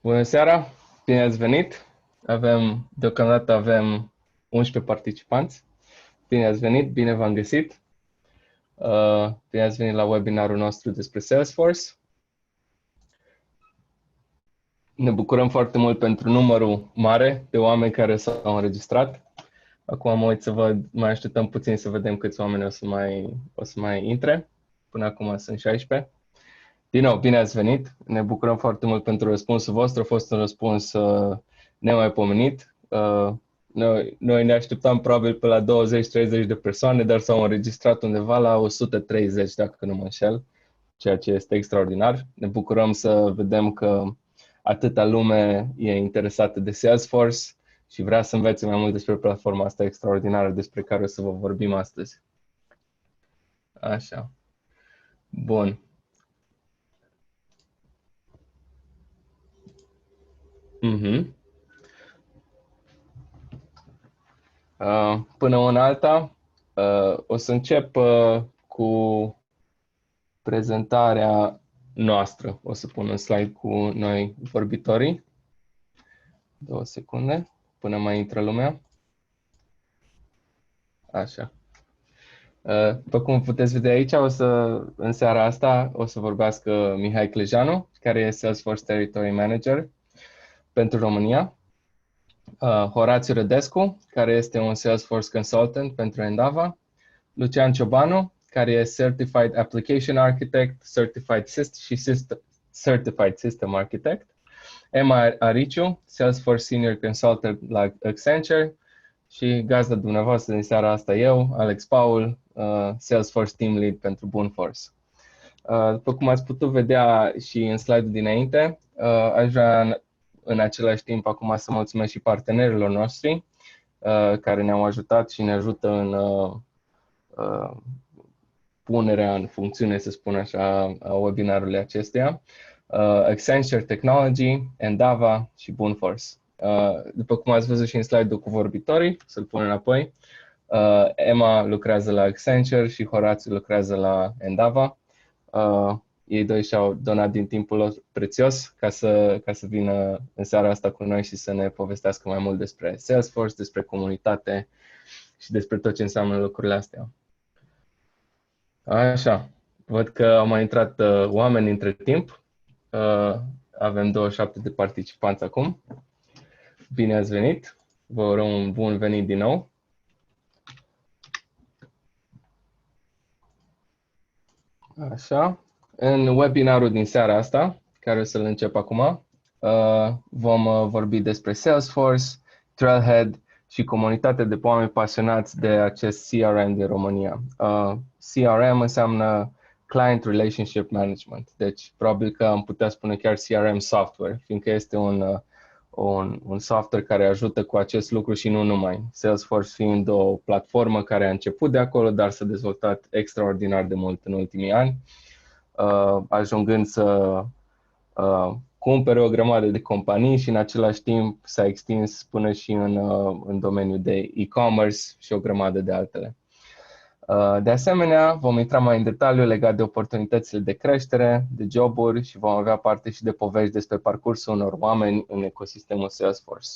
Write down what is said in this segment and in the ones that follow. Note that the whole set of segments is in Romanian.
Bună seara, bine ați venit. Deocamdată avem 11 participanți. Bine ați venit, bine v-am găsit. Bine ați venit la webinarul nostru despre Salesforce. Ne bucurăm foarte mult pentru numărul mare de oameni care s-au înregistrat. Acum mă uit să văd, mai așteptăm puțin să vedem câți oameni o să mai intre. Până acum sunt 16. Din nou, bine ați venit. Ne bucurăm foarte mult pentru răspunsul vostru. A fost un răspuns nemaipomenit. Noi ne așteptam probabil pe la 20-30 de persoane, dar s-au înregistrat undeva la 130, dacă nu mă înșel, ceea ce este extraordinar. Ne bucurăm să vedem că atâta lume e interesată de Salesforce și vrea să învețe mai mult despre platforma asta extraordinară despre care o să vă vorbim astăzi. Așa. Bun. Până una alta, o să încep cu prezentarea noastră. O să pun un slide cu noi vorbitorii. 2 secunde până mai intră lumea. Așa. După cum puteți vedea aici, în seara asta o să vorbească Mihai Clejanu, care este Salesforce Territory Manager pentru România. Horațiu Rădescu, care este un Salesforce Consultant pentru Endava. Lucian Ciobanu, care e Certified Application Architect, Certified System Architect. Emma Ariciu, Salesforce Senior Consultant la Accenture. Și gazda dumneavoastră din seara asta eu, Alex Paul, Salesforce Team Lead pentru Boonforce. După cum ați putut vedea și în slide-ul dinainte, aș vrea în același timp acum să mulțumesc și partenerilor noștri care ne-au ajutat și ne ajută în punerea în funcțiune, să spun așa, a webinarului acestuia. Accenture Technology, Endava și Boonforce. După cum ați văzut și în slide-ul cu vorbitorii, să-l pun înapoi, Emma lucrează la Accenture și Horațiu lucrează la Endava. Ei doi și-au donat din timpul lor prețios ca să vină în seara asta cu noi și să ne povestească mai mult despre Salesforce, despre comunitate și despre tot ce înseamnă lucrurile astea. Așa, văd că au mai intrat oameni între timp. Avem 27 de participanți acum. Bine ați venit! Vă urăm un bun venit din nou. Așa, în webinarul din seara asta, care o să-l încep acum, vom vorbi despre Salesforce, Trailhead și comunitatea de oameni pasionați de acest CRM din România. CRM înseamnă Client Relationship Management, deci probabil că am putea spune chiar CRM software, fiindcă este un software care ajută cu acest lucru și nu numai. Salesforce fiind o platformă care a început de acolo, dar s-a dezvoltat extraordinar de mult în ultimii ani, ajungând să cumpere o grămadă de companii și în același timp s-a extins până și în domeniul de e-commerce și o grămadă de altele. De asemenea, vom intra mai în detaliu legat de oportunitățile de creștere, de joburi și vom avea parte și de povești despre parcursul unor oameni în ecosistemul Salesforce.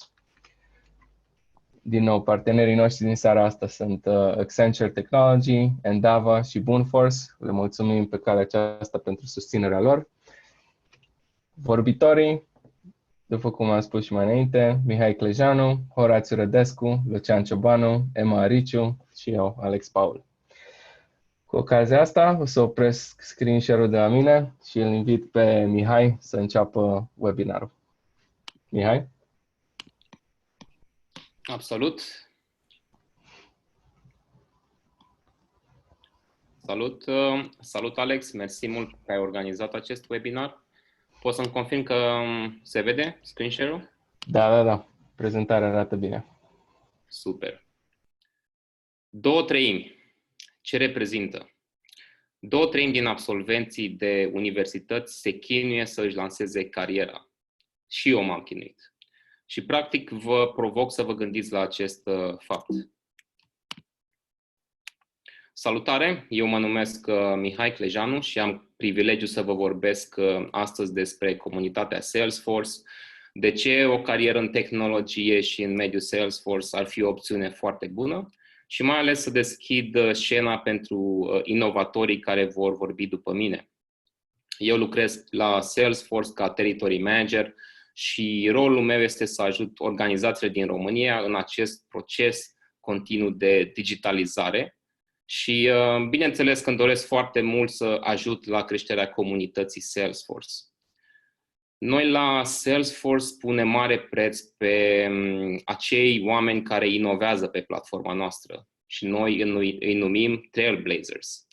Din nou, partenerii noștri din seara asta sunt Accenture Technology, Endava și Boonforce. Le mulțumim pe calea aceasta pentru susținerea lor. Vorbitorii, după cum am spus și mai înainte, Mihai Clejanu, Horațiu Rădescu, Lucian Ciobanu, Emma Ariciu și eu, Alex Paul. Cu ocazia asta o să opresc screen share-ul de la mine și îl invit pe Mihai să înceapă webinarul. Mihai? Absolut. Salut Alex, mersi mult că ai organizat acest webinar. Poți să-mi confirm că se vede screen share-ul? Da. Prezentarea arată bine. Super. 2/3. Ce reprezintă? 2/3 din absolvenții de universități se chinuie să își lanseze cariera. Și eu m-am chinuit. Și practic vă provoc să vă gândiți la acest fapt. Salutare, eu mă numesc Mihai Clejanu și am privilegiul să vă vorbesc astăzi despre comunitatea Salesforce De ce o carieră în tehnologie și în mediul Salesforce ar fi o opțiune foarte bună și mai ales să deschid scena pentru inovatorii care vor vorbi după mine. Eu lucrez la Salesforce ca territory manager și rolul meu este să ajut organizațiile din România în acest proces continuu de digitalizare și, bineînțeles, că îmi doresc foarte mult să ajut la creșterea comunității Salesforce. Noi la Salesforce punem mare preț pe acei oameni care inovează pe platforma noastră și noi îi numim Trailblazers.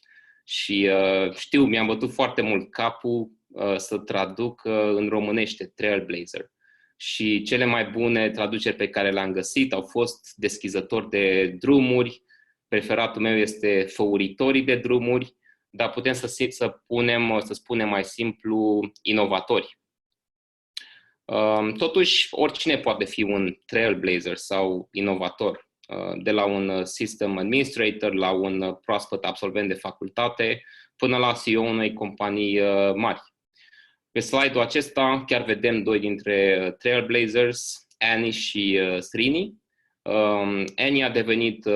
Și știu, mi-am bătut foarte mult capul să traduc în românește Trailblazer. Și cele mai bune traduceri pe care le-am găsit au fost deschizători de drumuri, preferatul meu este făuritorii de drumuri, dar putem să spunem mai simplu inovatori. Totuși, oricine poate fi un trailblazer sau inovator, de la un system administrator, la un proaspăt absolvent de facultate, până la CEO unei companii mari. Pe slide-ul acesta chiar vedem doi dintre trailblazers, Annie și Srini. Annie a devenit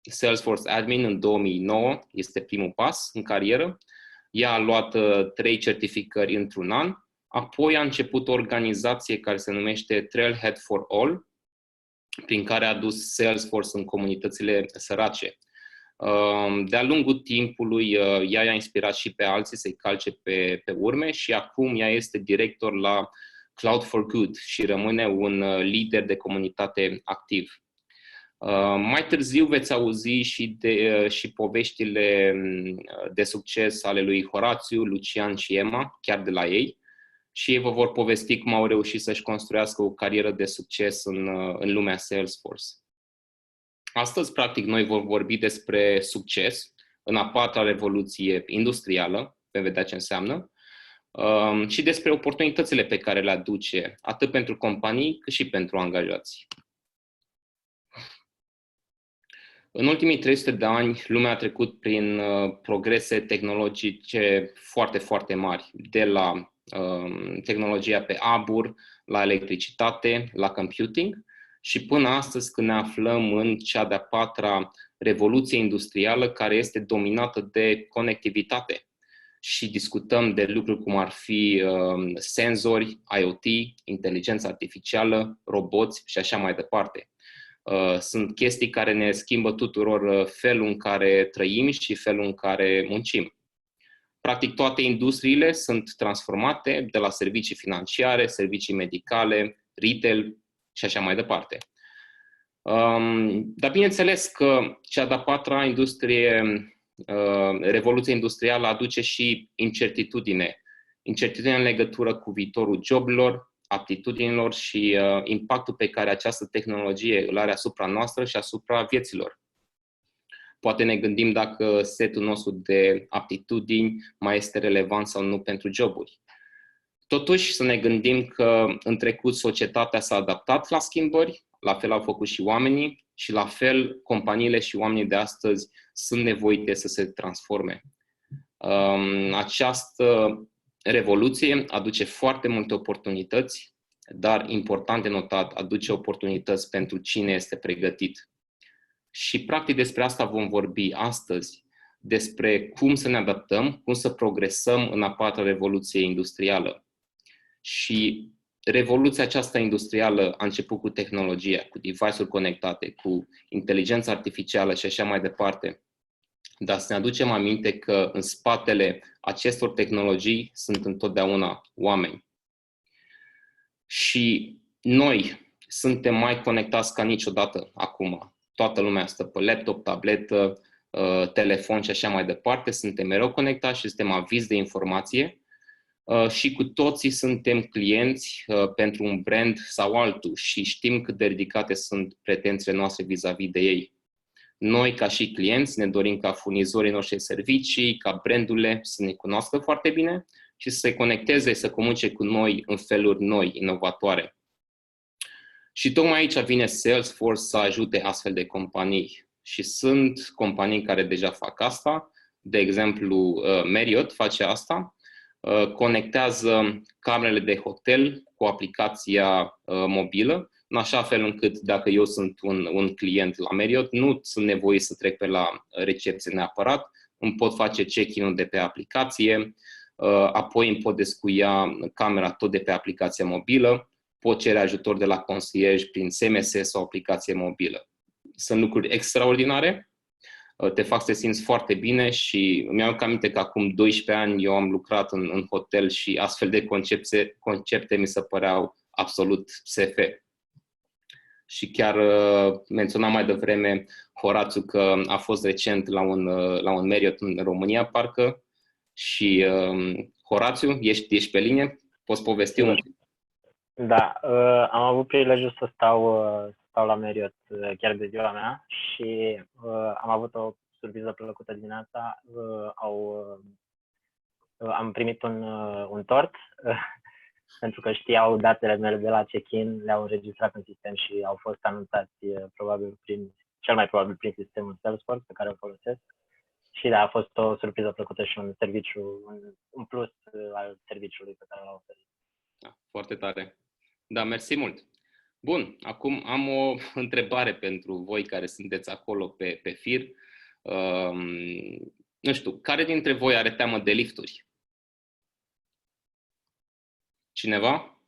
Salesforce admin în 2009, este primul pas în carieră. Ea a luat 3 certificări într-un an. Apoi a început o organizație care se numește Trailhead for All, prin care a dus Salesforce în comunitățile sărace. De-a lungul timpului, ea i-a inspirat și pe alții să-i calce pe urme și acum ea este director la Cloud for Good și rămâne un lider de comunitate activ. Mai târziu veți auzi și poveștile de succes ale lui Horațiu, Lucian și Emma, chiar de la ei. Și ei vă vor povesti cum au reușit să-și construiască o carieră de succes în lumea Salesforce. Astăzi, practic, noi vom vorbi despre succes în a 4-a revoluție industrială, veți vedea ce înseamnă, și despre oportunitățile pe care le aduce atât pentru companii cât și pentru angajați. În ultimii 300 de ani, lumea a trecut prin progrese tehnologice foarte, foarte mari, de la tehnologia pe abur, la electricitate, la computing și până astăzi când ne aflăm în cea de-a 4-a revoluție industrială care este dominată de conectivitate și discutăm de lucruri cum ar fi senzori, IoT, inteligență artificială, roboți și așa mai departe. Sunt chestii care ne schimbă tuturor felul în care trăim și felul în care muncim. Practic toate industriile sunt transformate de la servicii financiare, servicii medicale, retail și așa mai departe. Dar bineînțeles că cea de-a 4-a revoluție industrială aduce și incertitudine. Incertitudine în legătură cu viitorul joburilor, aptitudinilor și impactul pe care această tehnologie îl are asupra noastră și asupra vieților. Poate ne gândim dacă setul nostru de aptitudini mai este relevant sau nu pentru joburi. Totuși, să ne gândim că în trecut societatea s-a adaptat la schimbări, la fel au făcut și oamenii și la fel companiile și oamenii de astăzi sunt nevoite să se transforme. Această revoluție aduce foarte multe oportunități, dar important de notat, aduce oportunități pentru cine este pregătit. Și practic despre asta vom vorbi astăzi, despre cum să ne adaptăm, cum să progresăm în a 4-a revoluție industrială. Și revoluția aceasta industrială a început cu tehnologia, cu device-uri conectate, cu inteligența artificială și așa mai departe. Dar să ne aducem aminte că în spatele acestor tehnologii sunt întotdeauna oameni. Și noi suntem mai conectați ca niciodată acum. Toată lumea stă pe laptop, tabletă, telefon și așa mai departe. Suntem mereu conectați și suntem avizi de informație și cu toții suntem clienți pentru un brand sau altul și știm cât de ridicate sunt pretențiile noastre vis-a-vis de ei. Noi, ca și clienți, ne dorim ca furnizorii noștri de servicii, ca brandurile să ne cunoască foarte bine și să se conecteze, să comunice cu noi în feluri noi, inovatoare. Și tocmai aici vine Salesforce să ajute astfel de companii. Și sunt companii care deja fac asta. De exemplu, Marriott face asta. Conectează camerele de hotel cu aplicația mobilă, în așa fel încât dacă eu sunt un client la Marriott, nu sunt nevoit să trec pe la recepție neapărat, îmi pot face check-in-ul de pe aplicație, apoi îmi pot descuia camera tot de pe aplicația mobilă, pot cere ajutor de la concierge prin SMS sau aplicație mobilă. Sunt lucruri extraordinare, te fac să te simți foarte bine și mi-am aminte că acum 12 ani eu am lucrat în hotel și astfel de concepte mi se păreau absolut SF. Și chiar menționam mai devreme Horațiu că a fost recent la un Marriott în România, parcă, și Horațiu, ești pe linie? Poți povesti un pic? Da, am avut prilejul să stau la Marriott chiar de ziua mea și am avut o surpriză plăcută dimineața. Am primit un tort pentru că știau datele mele de la check-in, le-au înregistrat în sistem și au fost anunțați cel mai probabil prin sistemul Salesforce pe care îl folosesc. Și da, a fost o surpriză plăcută și un serviciu, un plus al serviciului pe care l-au oferit. Da, foarte tare. Da, mersi mult. Bun, acum am o întrebare pentru voi care sunteți acolo pe fir. Nu știu, care dintre voi are teamă de lifturi? Cineva?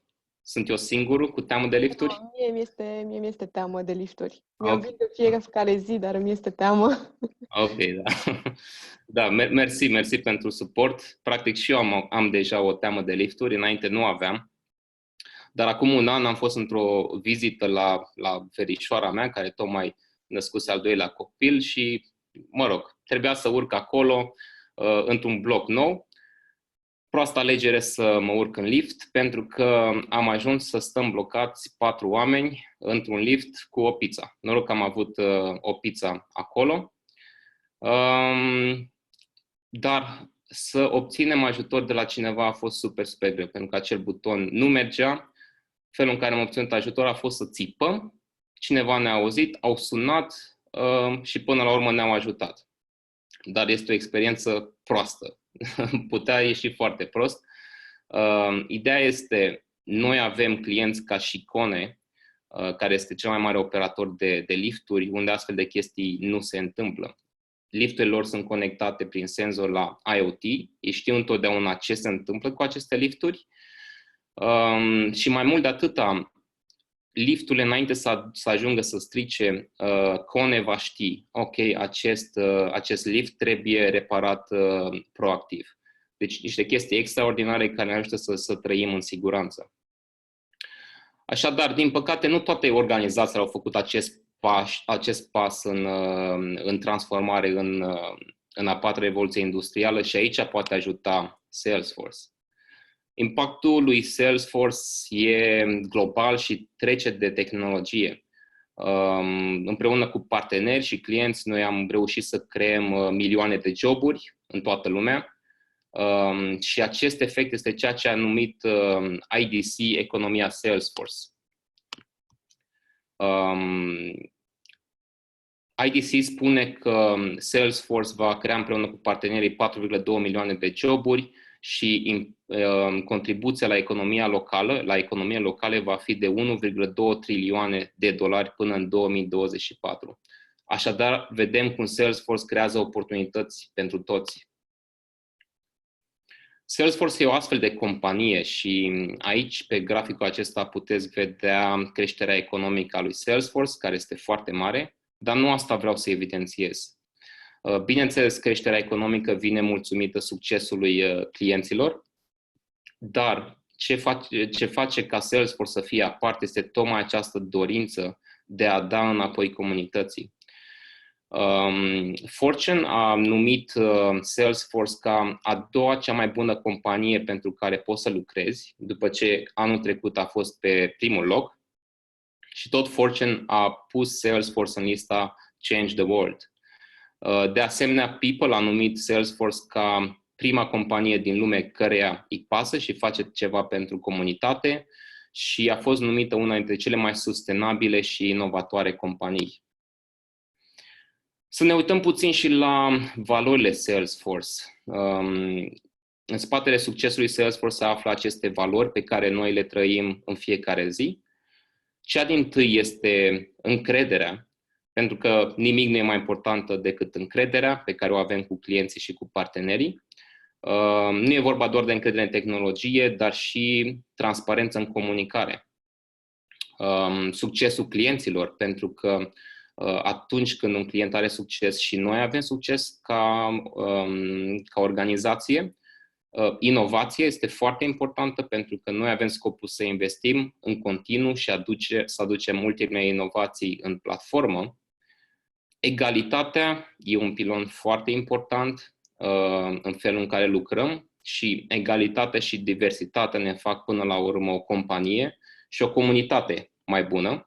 Sunt eu singurul cu teamă de lifturi? No, mie mi-este teamă de lifturi. Mi-am vin de fiecare zi, dar mi este teamă. Ok, da. Da, mersi pentru suport. Practic și eu am deja o teamă de lifturi, înainte nu aveam. Dar acum un an am fost într-o vizită la verișoara mea, care tocmai născuse al doilea copil și, mă rog, trebuia să urc acolo într-un bloc nou. Proastă alegere să mă urc în lift, pentru că am ajuns să stăm blocați 4 oameni într-un lift cu o pizza. Noroc că am avut o pizza acolo. Dar să obținem ajutor de la cineva a fost super, super greu, pentru că acel buton nu mergea. Felul în care am obținut ajutor a fost să țipăm. Cineva ne-a auzit, au sunat și până la urmă ne-au ajutat. Dar este o experiență proastă. Putea ieși foarte prost. Ideea este, noi avem clienți ca și Kone, care este cel mai mare operator de lifturi, unde astfel de chestii nu se întâmplă. Lifturile lor sunt conectate prin senzor la IoT. Ei știu întotdeauna ce se întâmplă cu aceste lifturi. Și mai mult de atâta, lifturile înainte să ajungă să strice, Kone va ști, ok, acest lift trebuie reparat proactiv. Deci niște chestii extraordinare care ne ajută să trăim în siguranță. Așadar, din păcate, nu toate organizațiile au făcut acest pas în transformare în a patra revoluție industrială și aici poate ajuta Salesforce. Impactul lui Salesforce e global și trece de tehnologie. Împreună cu parteneri și clienți, noi am reușit să creăm milioane de joburi în toată lumea și acest efect este ceea ce a numit IDC economia Salesforce. IDC spune că Salesforce va crea împreună cu partenerii 4,2 milioane de joburi și contribuția la economia locală va fi de 1,2 trilioane de dolari până în 2024. Așadar, vedem cum Salesforce creează oportunități pentru toți. Salesforce e o astfel de companie și aici, pe graficul acesta, puteți vedea creșterea economică a lui Salesforce, care este foarte mare, dar nu asta vreau să evidențiez. Bineînțeles, creșterea economică vine mulțumită succesului clienților, dar ce face ca Salesforce să fie aparte este tocmai această dorință de a da înapoi comunității. Fortune a numit Salesforce ca a doua cea mai bună companie pentru care poți să lucrezi, după ce anul trecut a fost pe primul loc, și tot Fortune a pus Salesforce în lista Change the World. De asemenea, People a numit Salesforce ca prima companie din lume căreia îi pasă și face ceva pentru comunitate și a fost numită una dintre cele mai sustenabile și inovatoare companii. Să ne uităm puțin și la valorile Salesforce. În spatele succesului Salesforce se află aceste valori pe care noi le trăim în fiecare zi. Cea dintâi este încrederea, pentru că nimic nu e mai importantă decât încrederea pe care o avem cu clienții și cu partenerii. Nu e vorba doar de încredere în tehnologie, dar și transparență în comunicare. Succesul clienților, pentru că atunci când un client are succes și noi avem succes ca organizație, inovația este foarte importantă pentru că noi avem scopul să investim în continuu și să aducem ultimele inovații în platformă. Egalitatea e un pilon foarte important în felul în care lucrăm și egalitatea și diversitatea ne fac până la urmă o companie și o comunitate mai bună.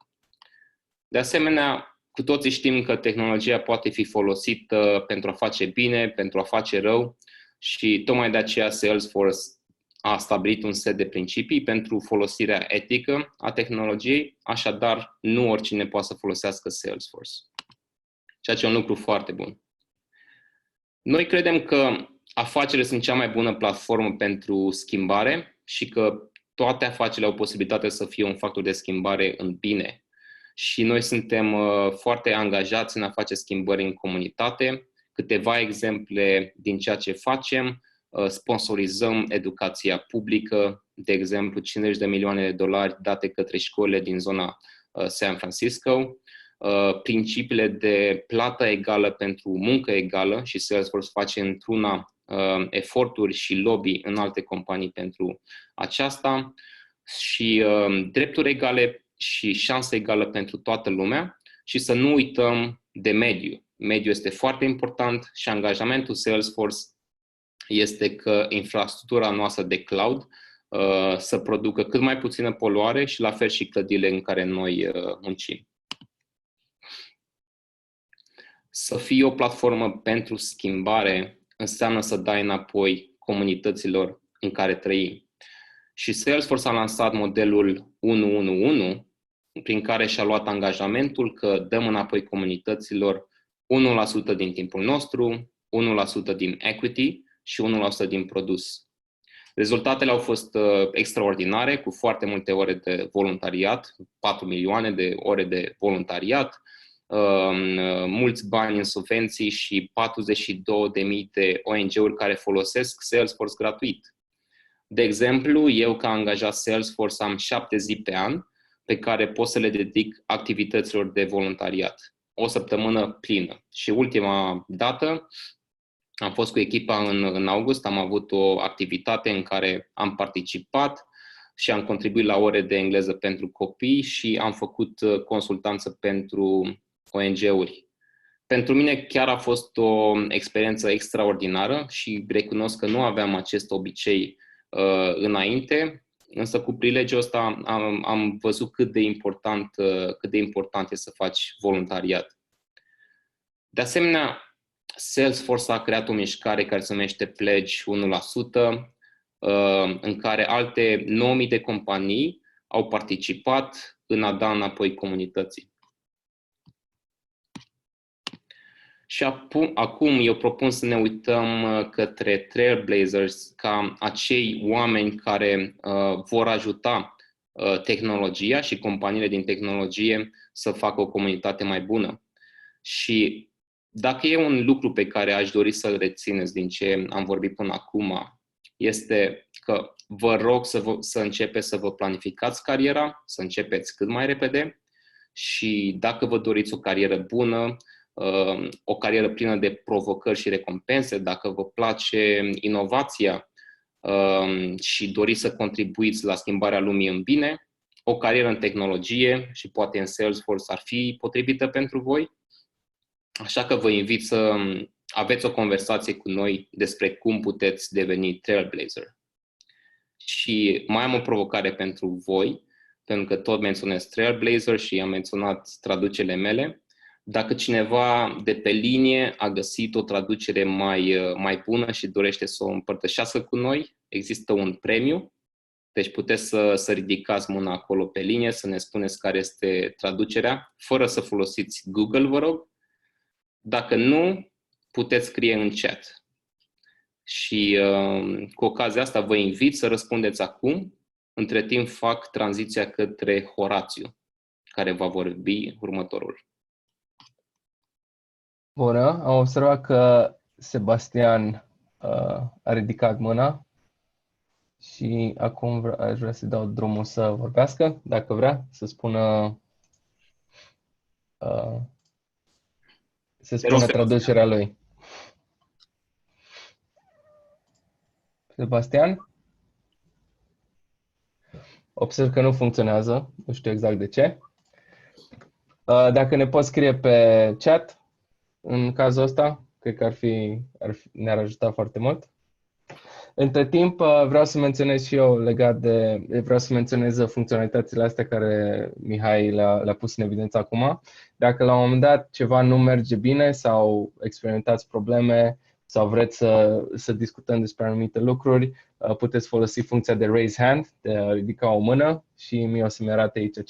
De asemenea, cu toții știm că tehnologia poate fi folosită pentru a face bine, pentru a face rău și tocmai de aceea Salesforce a stabilit un set de principii pentru folosirea etică a tehnologiei, așadar nu oricine poate să folosească Salesforce, ceea ce e un lucru foarte bun. Noi credem că afacerile sunt cea mai bună platformă pentru schimbare și că toate afacerile au posibilitatea să fie un factor de schimbare în bine. Și noi suntem foarte angajați în a face schimbări în comunitate. Câteva exemple din ceea ce facem: sponsorizăm educația publică, de exemplu $50 de milioane date către școlile din zona San Francisco, principiile de plată egală pentru muncă egală și Salesforce face într-una eforturi și lobby în alte companii pentru aceasta și drepturi egale și șanse egală pentru toată lumea și să nu uităm de mediu. Mediul este foarte important și angajamentul Salesforce este că infrastructura noastră de cloud să producă cât mai puțină poluare și la fel și clădirile în care noi muncim. Să fie o platformă pentru schimbare înseamnă să dai înapoi comunităților în care trăim. Și Salesforce a lansat modelul 1-1-1, prin care și-a luat angajamentul că dăm înapoi comunităților 1% din timpul nostru, 1% din equity și 1% din produs. Rezultatele au fost extraordinare, cu foarte multe ore de voluntariat, 4 milioane de ore de voluntariat, mulți bani în subvenții și 42.000 de ONG-uri care folosesc Salesforce gratuit. De exemplu, eu ca angajat Salesforce am 7 zile pe an pe care pot să le dedic activităților de voluntariat. O săptămână plină. Și ultima dată am fost cu echipa în august, am avut o activitate în care am participat și am contribuit la ore de engleză pentru copii și am făcut consultanță pentru ONG-uri. Pentru mine chiar a fost o experiență extraordinară și recunosc că nu aveam acest obicei înainte, însă cu prilejul ăsta am văzut cât de important e să faci voluntariat. De asemenea, Salesforce a creat o mișcare care se numește Pledge 1%, în care alte 9.000 de companii au participat în a da înapoi comunității. Și acum eu propun să ne uităm către Trailblazers ca acei oameni care vor ajuta tehnologia și companiile din tehnologie să facă o comunitate mai bună. Și dacă e un lucru pe care aș dori să-l rețineți din ce am vorbit până acum, este că vă rog să începeți să vă planificați cariera, să începeți cât mai repede și dacă vă doriți o carieră bună, o carieră plină de provocări și recompense, dacă vă place inovația și doriți să contribuiți la schimbarea lumii în bine, o carieră în tehnologie și poate în Salesforce ar fi potrivită pentru voi. Așa că vă invit să aveți o conversație cu noi despre cum puteți deveni Trailblazer. Și mai am o provocare pentru voi, pentru că tot menționez Trailblazer și am menționat traducerile mele. Dacă cineva de pe linie a găsit o traducere mai bună și dorește să o împărtășească cu noi, există un premiu. Deci puteți să ridicați mâna acolo pe linie, să ne spuneți care este traducerea, fără să folosiți Google, vă rog. Dacă nu, puteți scrie în chat. Și cu ocazia asta vă invit să răspundeți acum. Între timp fac tranziția către Horațiu, care va vorbi următorul. Bună, am observat că Sebastian a ridicat mâna și acum aș vrea să dau drumul să vorbească, dacă vrea, să spună traducerea lui. Sebastian? Observ că nu funcționează, nu știu exact de ce. Dacă ne poți scrie pe chat, în cazul ăsta, cred că ne-ar ajuta foarte mult. Între timp, vreau să menționez și eu vreau să menționez funcționalitățile astea care Mihai le-a pus în evidență acum. Dacă la un moment dat ceva nu merge bine sau experimentați probleme sau vreți să discutăm despre anumite lucruri, puteți folosi funcția de raise hand, de a ridica o mână și mie o să-mi arate aici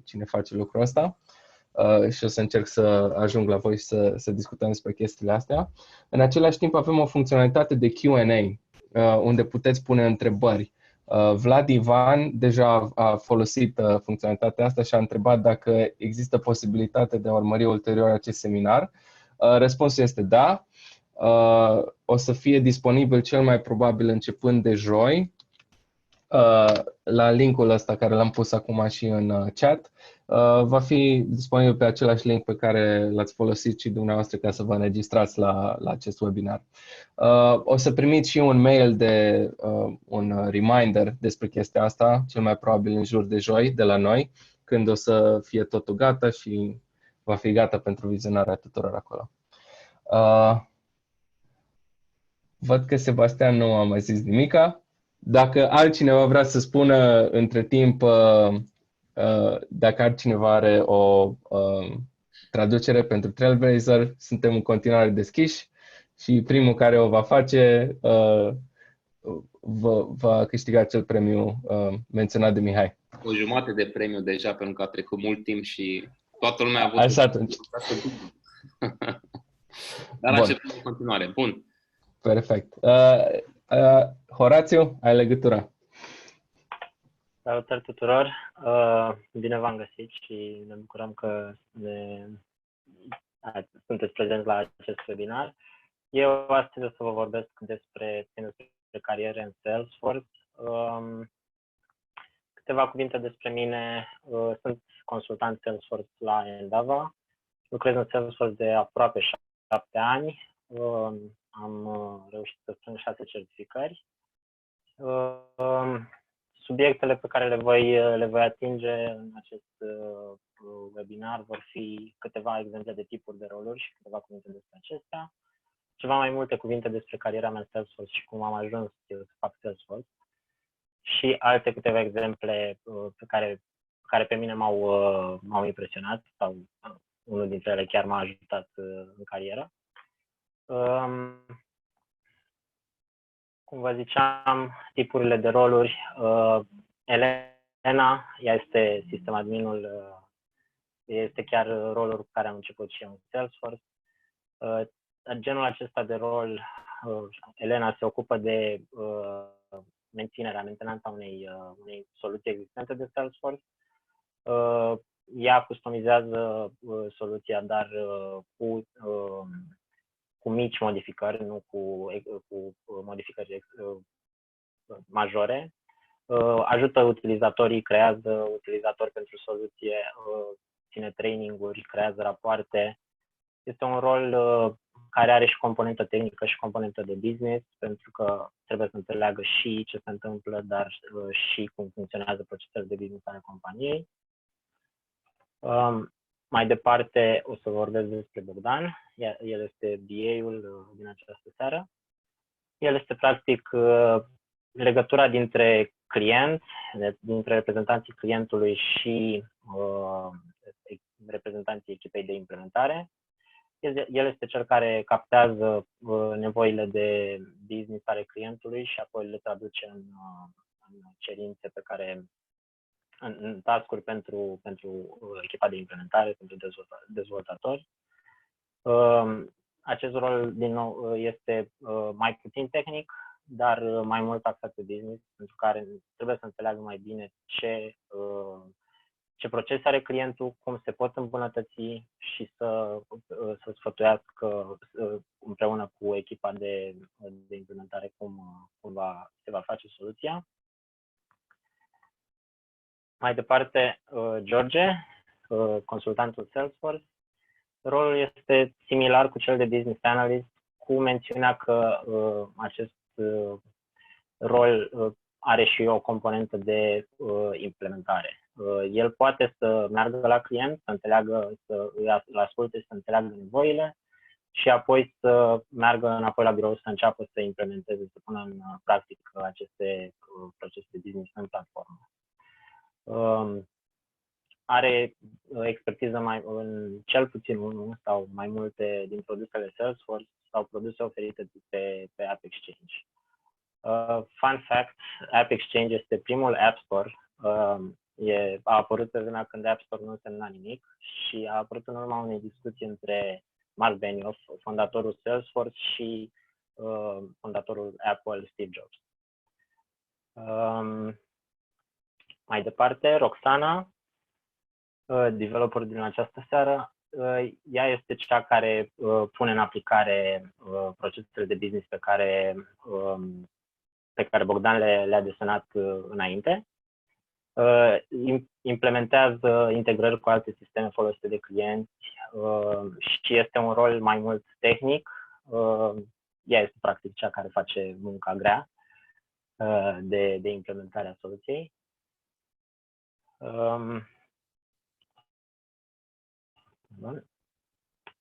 cine face lucrul ăsta. Și o să încerc să ajung la voi să discutăm despre chestiile astea. În același timp avem o funcționalitate de Q&A, unde puteți pune întrebări. Vlad Ivan deja a folosit funcționalitatea asta și a întrebat dacă există posibilitate de a urmări ulterior acest seminar. Răspunsul este da. O să fie disponibil cel mai probabil începând de joi, la linkul ăsta care l-am pus acum și în chat. Va fi disponibil pe același link pe care l-ați folosit și dumneavoastră ca să vă înregistrați la acest webinar. O să primiți și un mail de un reminder despre chestia asta, cel mai probabil în jur de joi, de la noi, când o să fie totul gata și va fi gata pentru vizionarea tuturor acolo. Văd că Sebastian nu a mai zis nimica. Dacă altcineva vrea să spună între timp, dacă altcineva are o traducere pentru Trailblazer, suntem în continuare deschiși și primul care o va face va câștiga acel premiu menționat de Mihai. O jumătate de premiu deja, pentru că a trecut mult timp și toată lumea a avut... Așa atunci. Dar începem în continuare. Bun. Perfect. Horațiu, ai legătura. Salutări tuturor! Bine v-am găsit și ne bucurăm că sunteți prezenți la acest webinar. Eu astăzi o să vă vorbesc despre cariere în Salesforce. Câteva cuvinte despre mine. Sunt consultant Salesforce la Endava. Lucrez în Salesforce de aproape 7 ani. Am reușit să strâng 6 certificări. Subiectele pe care le voi atinge în acest webinar vor fi câteva exemple de tipuri de roluri și câteva cuvinte despre acestea, ceva mai multe cuvinte despre cariera mea în Salesforce și cum am ajuns să fac Salesforce și alte câteva exemple care pe mine m-au impresionat sau unul dintre ele chiar m-a ajutat în carieră. Cum vă ziceam, tipurile de roluri. Elena, ea este systemadminul, este chiar rolul cu care am început și eu în Salesforce. Genul acesta de rol, Elena se ocupă de mentenanța unei soluții existente de Salesforce. Ea customizează soluția, dar cu mici modificări, nu cu modificări majore. Ajută utilizatorii, creează utilizatori pentru soluție, ține training-uri, creează rapoarte. Este un rol care are și componentă tehnică și componentă de business, pentru că trebuie să înțeleagă și ce se întâmplă, dar și cum funcționează procesele de business ale companiei. Mai departe o să vorbesc despre Bogdan. El este BA-ul din această seară. El este practic legătura dintre client, dintre reprezentanții clientului și reprezentanții echipei de implementare. El este cel care captează nevoile de business ale clientului și apoi le traduce în cerințe pe care în task-uri pentru echipa de implementare, pentru dezvoltatori. Acest rol, din nou, este mai puțin tehnic, dar mai mult axat pe business, pentru care trebuie să înțeleagă mai bine ce procese are clientul, cum se pot îmbunătăți și să sfătuiască împreună cu echipa de implementare cum se va face soluția. Mai departe, George, consultantul Salesforce. Rolul este similar cu cel de business analyst, cu mențiunea că acest rol are și o componentă de implementare. El poate să meargă la client, să înțeleagă, să îl asculte, să înțeleagă nevoile și apoi să meargă înapoi la birou să înceapă să implementeze, să pună în practică aceste procese de business în platformă. Are expertiză în cel puțin unul sau mai multe din produsele Salesforce sau produse oferite pe App Exchange. Fun fact, App Exchange este primul App Store. A apărut pe vremea când App Store nu însemna nimic și a apărut în urma unei discuții între Mark Benioff, fondatorul Salesforce, și fondatorul Apple, Steve Jobs. Mai departe, Roxana, developer din această seară, ea este cea care pune în aplicare procesele de business pe care Bogdan le-a desenat înainte. Implementează integrări cu alte sisteme folosite de clienți și este un rol mai mult tehnic. Ea este practic cea care face munca grea de implementare a soluției.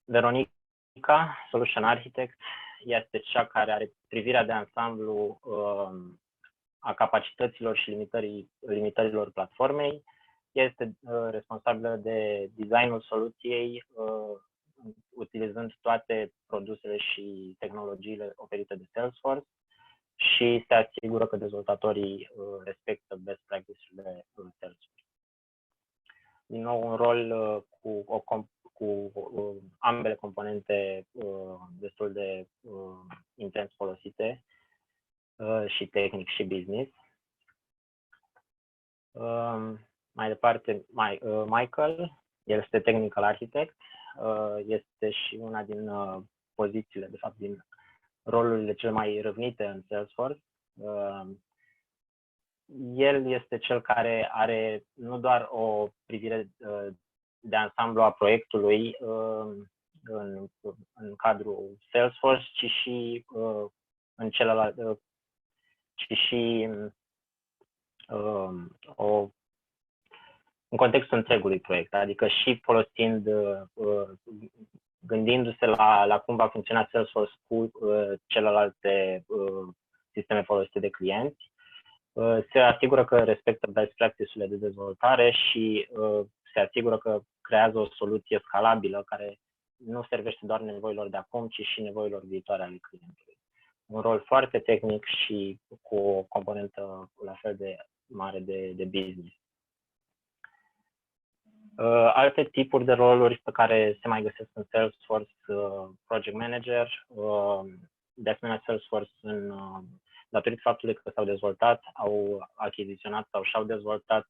Veronica, Solution Architect, este cea care are privirea de ansamblu a capacităților și limitărilor platformei. Este responsabilă de designul soluției, utilizând toate produsele și tehnologiile oferite de Salesforce și se asigură că dezvoltatorii respectă best practices-urile Salesforce. Din nou, un rol cu ambele componente destul de intens folosite, și tehnic și business. Mai departe, Michael, el este technical architect, este și una din pozițiile, de fapt, din rolurile cele mai râvnite în Salesforce. El este cel care are nu doar o privire de ansamblu a proiectului în cadrul Salesforce, ci și în celălalt, ci și în contextul întregului proiect, adică și folosind, gândindu-se la cum va funcționa Salesforce cu celelalte sisteme folosite de clienți, se asigură că respectă best practices-urile de dezvoltare și se asigură că creează o soluție scalabilă care nu servește doar nevoilor de acum, ci și nevoilor viitoare ale clientului. Un rol foarte tehnic și cu o componentă la fel de mare de business. Alte tipuri de roluri pe care se mai găsesc în Salesforce, Project Manager, de asemenea Salesforce, datorită faptului că s-au dezvoltat, au achiziționat sau și-au dezvoltat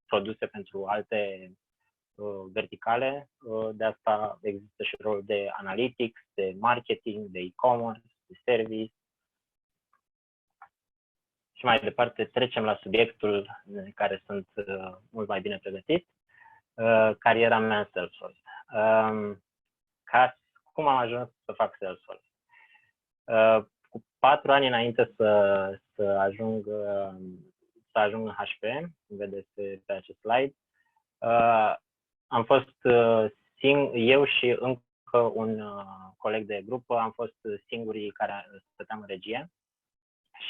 produse pentru alte verticale. De asta există și rolul de analytics, de marketing, de e-commerce, de service. Și mai departe trecem la subiectul în care sunt mult mai bine pregătit, cariera mea în Salesforce. Cum am ajuns să fac Salesforce? Cu 4 ani înainte să ajung în HP, vedeți pe acest slide, am fost eu și încă un coleg de grupă, am fost singurii care stăteam în regie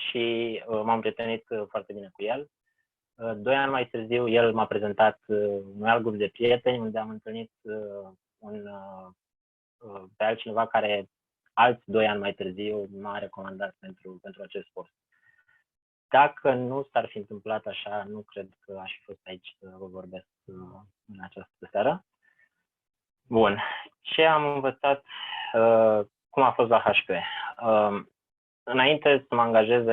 și m-am prietenit foarte bine cu el. 2 ani mai târziu, el m-a prezentat un alt grup de prieteni, unde am întâlnit pe altcineva care alți 2 ani mai târziu m-a recomandat pentru acest post. Dacă nu s-ar fi întâmplat așa, nu cred că aș fi fost aici să vă vorbesc în această seară. Bun. Ce am învățat cum a fost la HP? Înainte să mă angajez,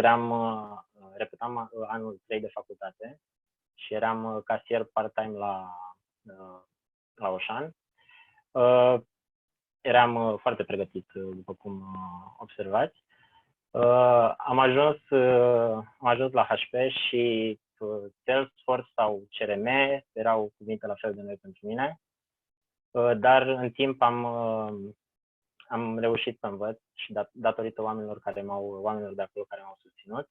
repetam anul 3 de facultate și eram casier part-time la Oșan. Eram foarte pregătit, după cum observați. Am ajuns la HP și Salesforce sau CRM erau cuvinte la fel de noi pentru mine, dar în timp am reușit să învăț și datorită oamenilor de acolo care m-au susținut.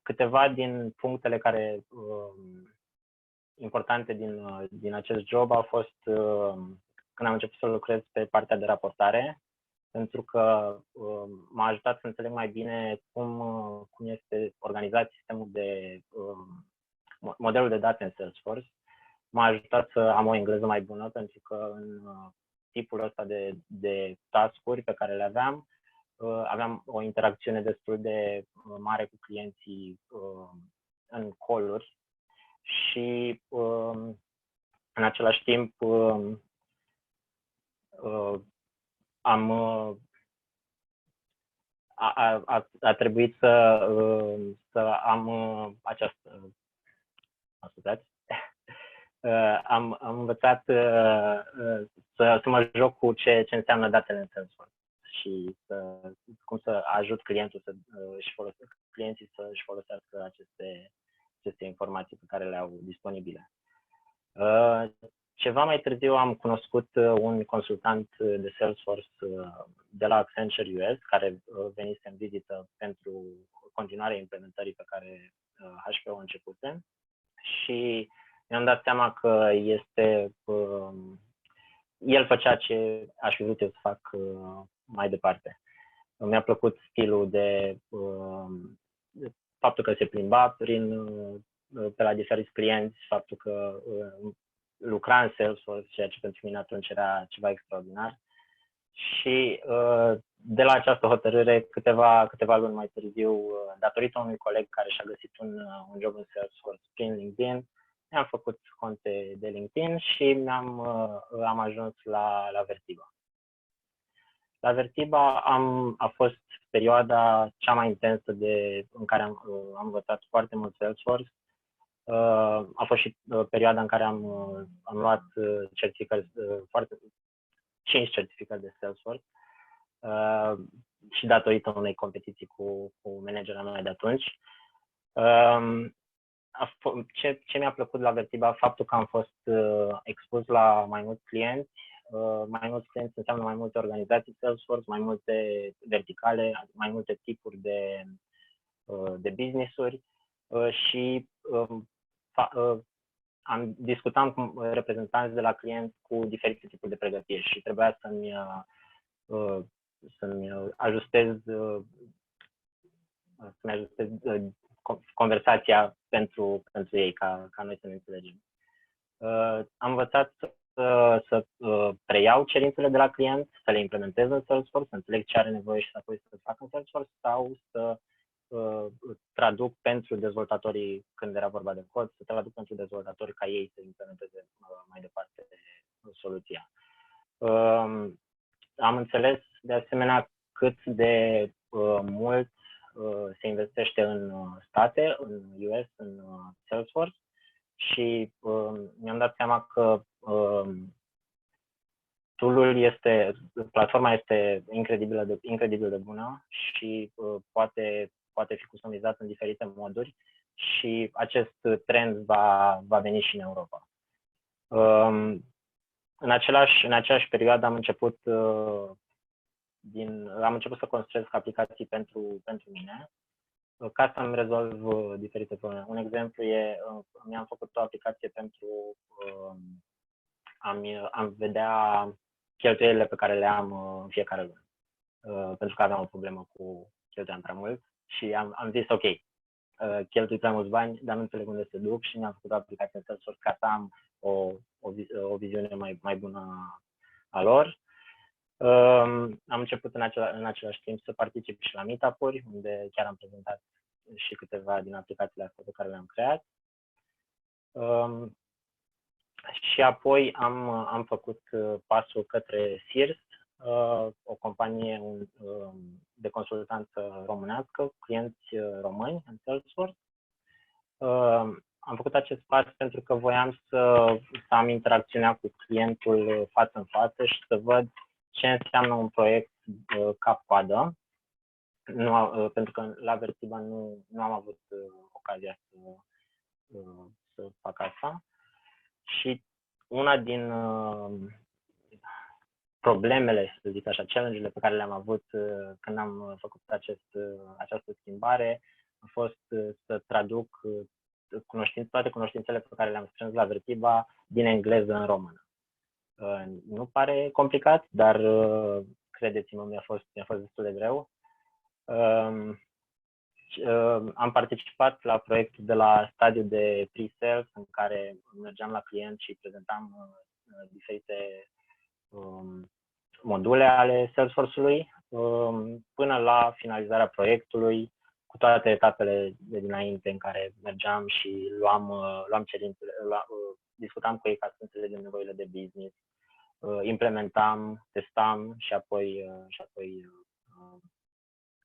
Câteva din punctele importante din acest job au fost când am început să lucrez pe partea de raportare, pentru că m-a ajutat să înțeleg mai bine cum este organizat sistemul modelul de date în Salesforce. M-a ajutat să am o engleză mai bună, pentru că în tipul ăsta de task-uri pe care le aveam o interacțiune destul de mare cu clienții în call-uri și în același timp a trebuit să am această... Ascultați? Am învățat să mă joc cu ce înseamnă datele în Salesforce și cum să ajut clienții să își folosească aceste informații pe care le au disponibile. Ceva mai târziu am cunoscut un consultant de Salesforce de la Accenture US, care venise în vizită pentru continuarea implementării pe care HP-ul a început. Și mi-am dat seama că el făcea ce aș fi vrut eu să fac mai departe. Mi-a plăcut stilul de faptul că se plimba pe la diferiți clienți, faptul că lucra în Salesforce, ceea ce pentru mine atunci era ceva extraordinar. Și de la această hotărâre, câteva luni mai târziu, datorită unui coleg care și-a găsit un job în Salesforce prin LinkedIn, mi-am făcut cont de LinkedIn și am ajuns la Vertiba. La Vertiba a fost perioada cea mai intensă în care am învățat foarte mult Salesforce. A fost și perioada în care am luat 5 certificări de Salesforce și datorită unei competiții cu managerii mei de atunci. Ce mi-a plăcut la Vertiba? Faptul că am fost expus la mai mulți clienți. Mai mulți clienți înseamnă mai multe organizații Salesforce, mai multe verticale, mai multe tipuri de business-uri și discutam cu reprezentanți de la clienți cu diferite tipuri de pregătiri și trebuia să-mi ajustez conversația pentru ei, ca noi să ne înțelegem. Am învățat să preiau cerințele de la client, să le implementez în Salesforce, să înțeleg ce are nevoie și apoi să fac în Salesforce, sau să traduc pentru dezvoltatorii când era vorba de cod, să traduc pentru dezvoltatori ca ei să implementeze mai departe soluția. Am înțeles de asemenea cât de mult se investește în state, în US, în Salesforce și mi-am dat seama că platforma este incredibil de bună și poate fi customizată în diferite moduri și acest trend va veni și în Europa. În aceeași perioadă am început să construiesc aplicații pentru mine ca să-mi rezolv diferite probleme. Un exemplu mi-am făcut o aplicație pentru a vedea cheltuielile pe care le am în fiecare lună. Pentru că aveam o problemă cu cheltuiam prea mult și am zis ok, cheltui prea mulți bani, dar nu înțeleg unde se duc și mi-am făcut o aplicație în Salesforce ca să am o viziune mai bună a lor. Am început în același timp să particip și la meetup-uri, unde chiar am prezentat și câteva din aplicațiile astea pe care le-am creat. Și apoi am făcut pasul către SIRS, o companie de consultanță românească, clienți români în Salesforce. Am făcut acest pas pentru că voiam să am interacțiunea cu clientul față în față și să văd ce înseamnă un proiect cap-coadă. Pentru că la Vertiba nu am avut ocazia să fac asta. Și una din problemele, să zic așa, challenge-urile pe care le-am avut când am făcut această schimbare a fost să traduc toate cunoștințele pe care le-am strâns la Vertiba din engleză în română. Nu pare complicat, dar credeți-mă, mi-a fost destul de greu. Am participat la proiectul de la stadiul de pre-sales, în care mergeam la client și prezentam diferite module ale Salesforce-ului, până la finalizarea proiectului, cu toate etapele de dinainte în care mergeam și luam cerințele, discutam cu ei ca să înțelegem nevoile de business, implementam, testam și apoi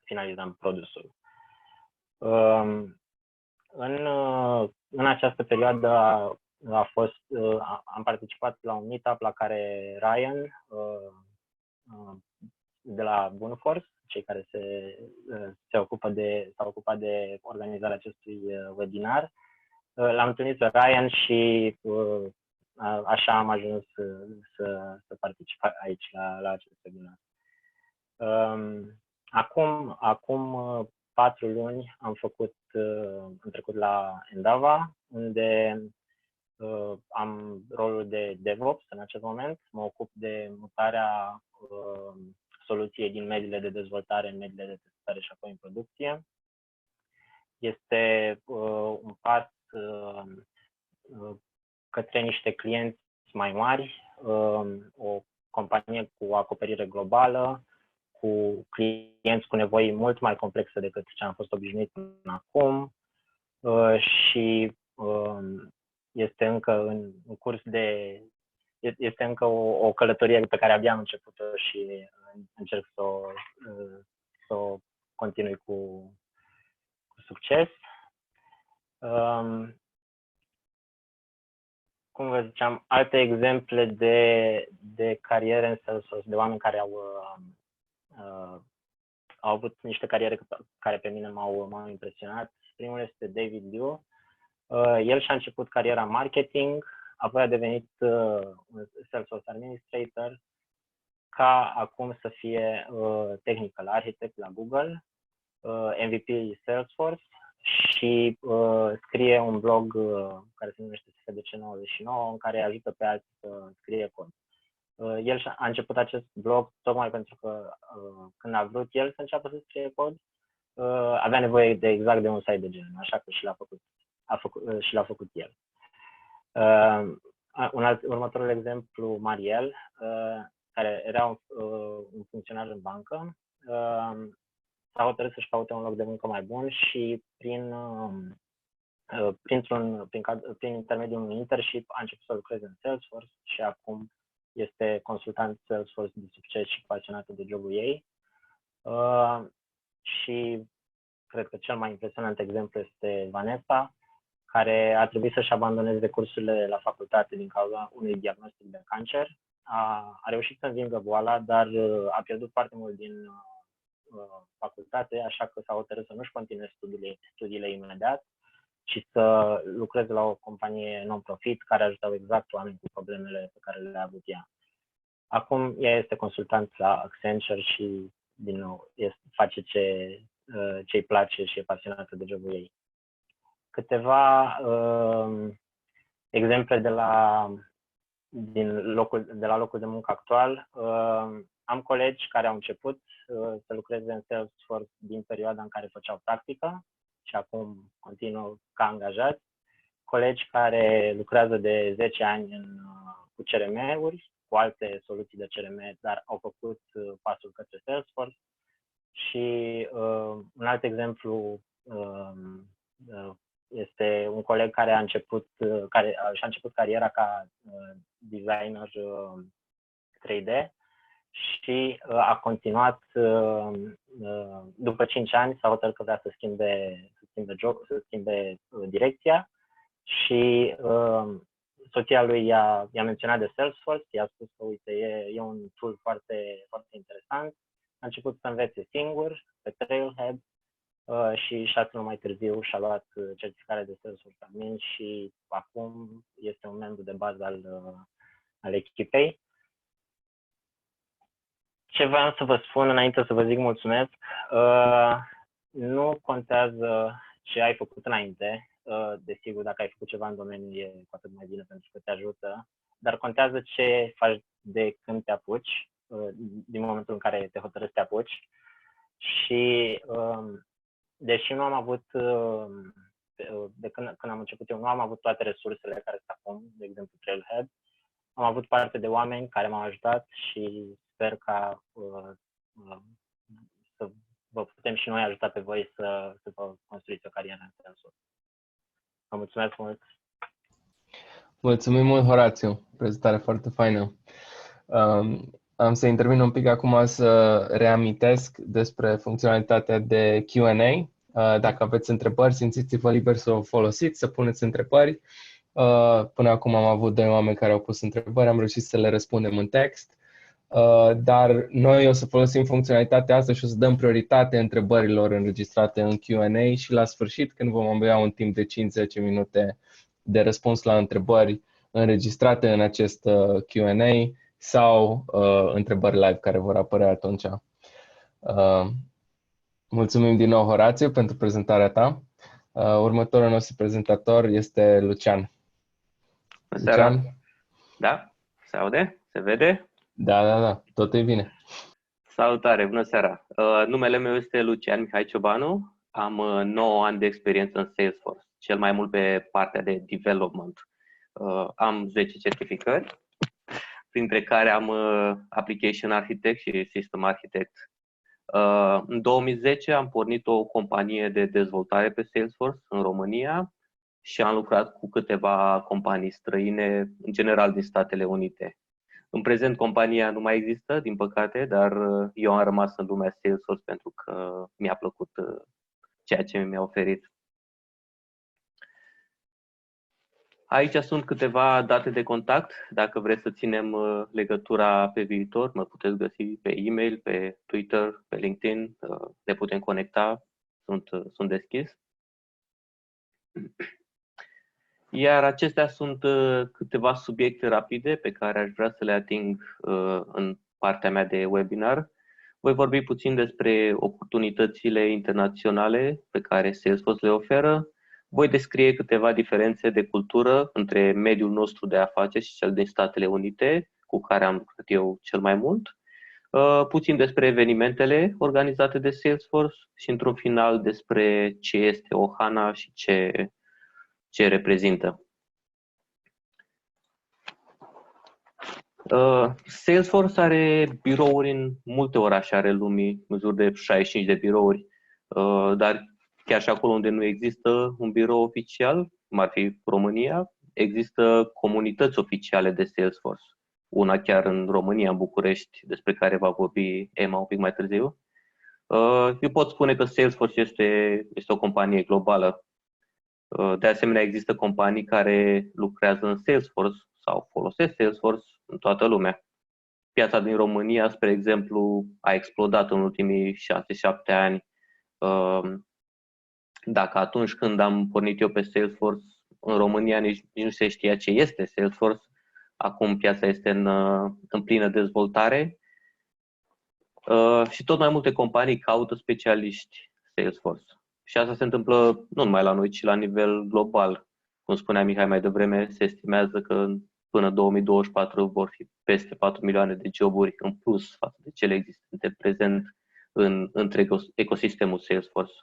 finalizam produsul. În această perioadă am participat la un meetup la care Ryan de la Bunoforce, cei care s-au ocupat de organizarea acestui webinar, l-am întâlnit pe Ryan și așa am ajuns să particip aici la acest webinar. Acum 4 luni am trecut la Endava, unde am rolul de DevOps în acest moment. Mă ocup de mutarea soluției din mediile de dezvoltare în mediile de testare și apoi în producție. Este un pas către niște clienți mai mari, o companie cu acoperire globală, cu clienți cu nevoi mult mai complexe decât ce am fost obișnuit până acum și este încă în curs este încă o călătorie pe care abia am început-o și încerc să o continui cu succes. Cum vă ziceam, alte exemple de cariere în Salesforce, de oameni care au avut niște cariere care pe mine m-au impresionat. Primul este David Liu. El și-a început cariera în marketing, apoi a devenit un Salesforce Administrator, ca acum să fie Technical Architect la Google, MVP Salesforce și scrie un blog care se numește SFDC99, în care ajută pe alții să scrie cod. El a început acest blog tocmai pentru că când a vrut el să înceapă să scrie cod, avea nevoie de un site de genul, așa că și l-a făcut el. Următorul exemplu, Mariel, care era un funcționar în bancă, s-a hotărât să-și caute un loc de muncă mai bun și prin intermediul unui internship a început să lucreze în Salesforce și acum este consultant Salesforce de succes și pasionată de jobul ei. Și cred că cel mai impresionant exemplu este Vanessa, care a trebuit să-și abandoneze cursurile la facultate din cauza unui diagnostic de cancer. A reușit să învingă boala, dar a pierdut foarte mult din facultate, așa că s-a hotărât să nu-și continue studiile imediat și să lucreze la o companie non-profit care ajutau exact oameni cu problemele pe care le-a avut ea. Acum ea este consultant la Accenture și, din nou, face ce-i place și e pasionată de jobul ei. Câteva exemple de la locul de muncă actual. Am colegi care au început să lucreze în Salesforce din perioada în care făceau practică și acum continuă ca angajați. Colegi care lucrează de 10 ani cu CRM-uri, cu alte soluții de CRM, dar au făcut pasul către Salesforce. Și un alt exemplu este un coleg care și-a început cariera ca designer 3D și a continuat, după 5 ani s-a hotărât că vrea să schimbe direcția și soția lui i-a menționat de Salesforce, i-a spus că uite, e un tool foarte, foarte interesant. A început să învețe singur pe Trailhead și 6 luni mai târziu și-a luat certificarea de Salesforce Admin și acum este un membru de bază al echipei. Ce vreau să vă spun înainte să vă zic mulțumesc, nu contează ce ai făcut înainte, desigur dacă ai făcut ceva în domeniu e cu atât mai bine pentru că te ajută, dar contează ce faci de când te apuci, din momentul în care te hotărăști să te apuci și deși nu am avut, de când am început eu, nu am avut toate resursele care sunt acum, de exemplu Trailhead, am avut parte de oameni care m-au ajutat și sper ca să vă putem și noi ajuta pe voi să vă construiți o carieră în Salesforce. Vă mulțumesc mult! Mulțumim mult, Horațiu. Prezentare foarte faină. Am să intervin un pic acum să reamintesc despre funcționalitatea de Q&A. Dacă aveți întrebări, simțiți-vă liber să o folosiți, să puneți întrebări. Până acum am avut 2 oameni care au pus întrebări, am reușit să le răspundem în text. Dar noi o să folosim funcționalitatea asta și o să dăm prioritate întrebărilor înregistrate în Q&A și la sfârșit, când vom avea un timp de 5-10 minute de răspuns la întrebări înregistrate în acest Q&A sau întrebări live care vor apărea atunci. Mulțumim din nou, Horațiu, pentru prezentarea ta. Următorul nostru prezentator este Lucian. Lucian? Da? Se aude? Se vede? Da, tot e bine. Salutare, bună seara! Numele meu este Lucian Mihai Ciobanu, am 9 ani de experiență în Salesforce, cel mai mult pe partea de development. Am 10 certificări, printre care am Application Architect și System Architect. În 2010 am pornit o companie de dezvoltare pe Salesforce în România și am lucrat cu câteva companii străine, în general din Statele Unite. În prezent compania nu mai există, din păcate, dar eu am rămas în lumea Salesforce pentru că mi-a plăcut ceea ce mi-a oferit. Aici sunt câteva date de contact. Dacă vreți să ținem legătura pe viitor, mă puteți găsi pe e-mail, pe Twitter, pe LinkedIn, ne putem conecta, sunt deschis. Iar acestea sunt câteva subiecte rapide pe care aș vrea să le ating în partea mea de webinar. Voi vorbi puțin despre oportunitățile internaționale pe care Salesforce le oferă. Voi descrie câteva diferențe de cultură între mediul nostru de afaceri și cel din Statele Unite, cu care am lucrat eu cel mai mult. Puțin despre evenimentele organizate de Salesforce și, într-un final, despre ce este Ohana și ce reprezintă. Salesforce are birouri în multe orașe ale lumii, în jur de 65 de birouri, dar chiar și acolo unde nu există un birou oficial, cum ar fi România, există comunități oficiale de Salesforce. Una chiar în România, în București, despre care va vorbi Emma un pic mai târziu. Eu pot spune că Salesforce este o companie globală. De asemenea, există companii care lucrează în Salesforce sau folosesc Salesforce în toată lumea. Piața din România, spre exemplu, a explodat în ultimii 6-7 ani. Dacă atunci când am pornit eu pe Salesforce, în România nici nu se știa ce este Salesforce, acum piața este în plină dezvoltare și tot mai multe companii caută specialiști Salesforce. Și asta se întâmplă nu numai la noi, ci la nivel global. Cum spunea Mihai mai devreme, se estimează că până 2024 vor fi peste 4 milioane de joburi în plus față de cele existente prezent în întreg ecosistemul Salesforce.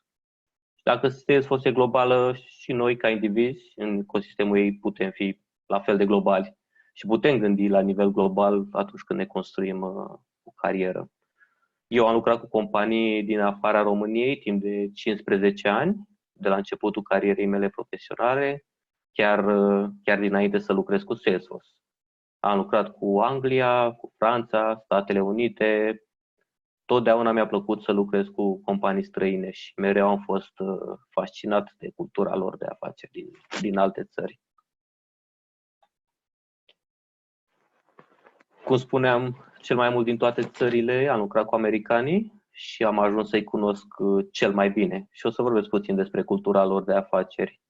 Dacă Salesforce e globală, și noi ca indivizi în ecosistemul ei putem fi la fel de globali și putem gândi la nivel global atunci când ne construim o carieră. Eu am lucrat cu companii din afara României timp de 15 ani, de la începutul carierei mele profesionale, chiar dinainte să lucrez cu Salesforce. Am lucrat cu Anglia, cu Franța, Statele Unite. Totdeauna mi-a plăcut să lucrez cu companii străine și mereu am fost fascinat de cultura lor de afaceri din alte țări. Cum spuneam, cel mai mult din toate țările am lucrat cu americanii și am ajuns să-i cunosc cel mai bine. Și o să vorbesc puțin despre cultura lor de afaceri.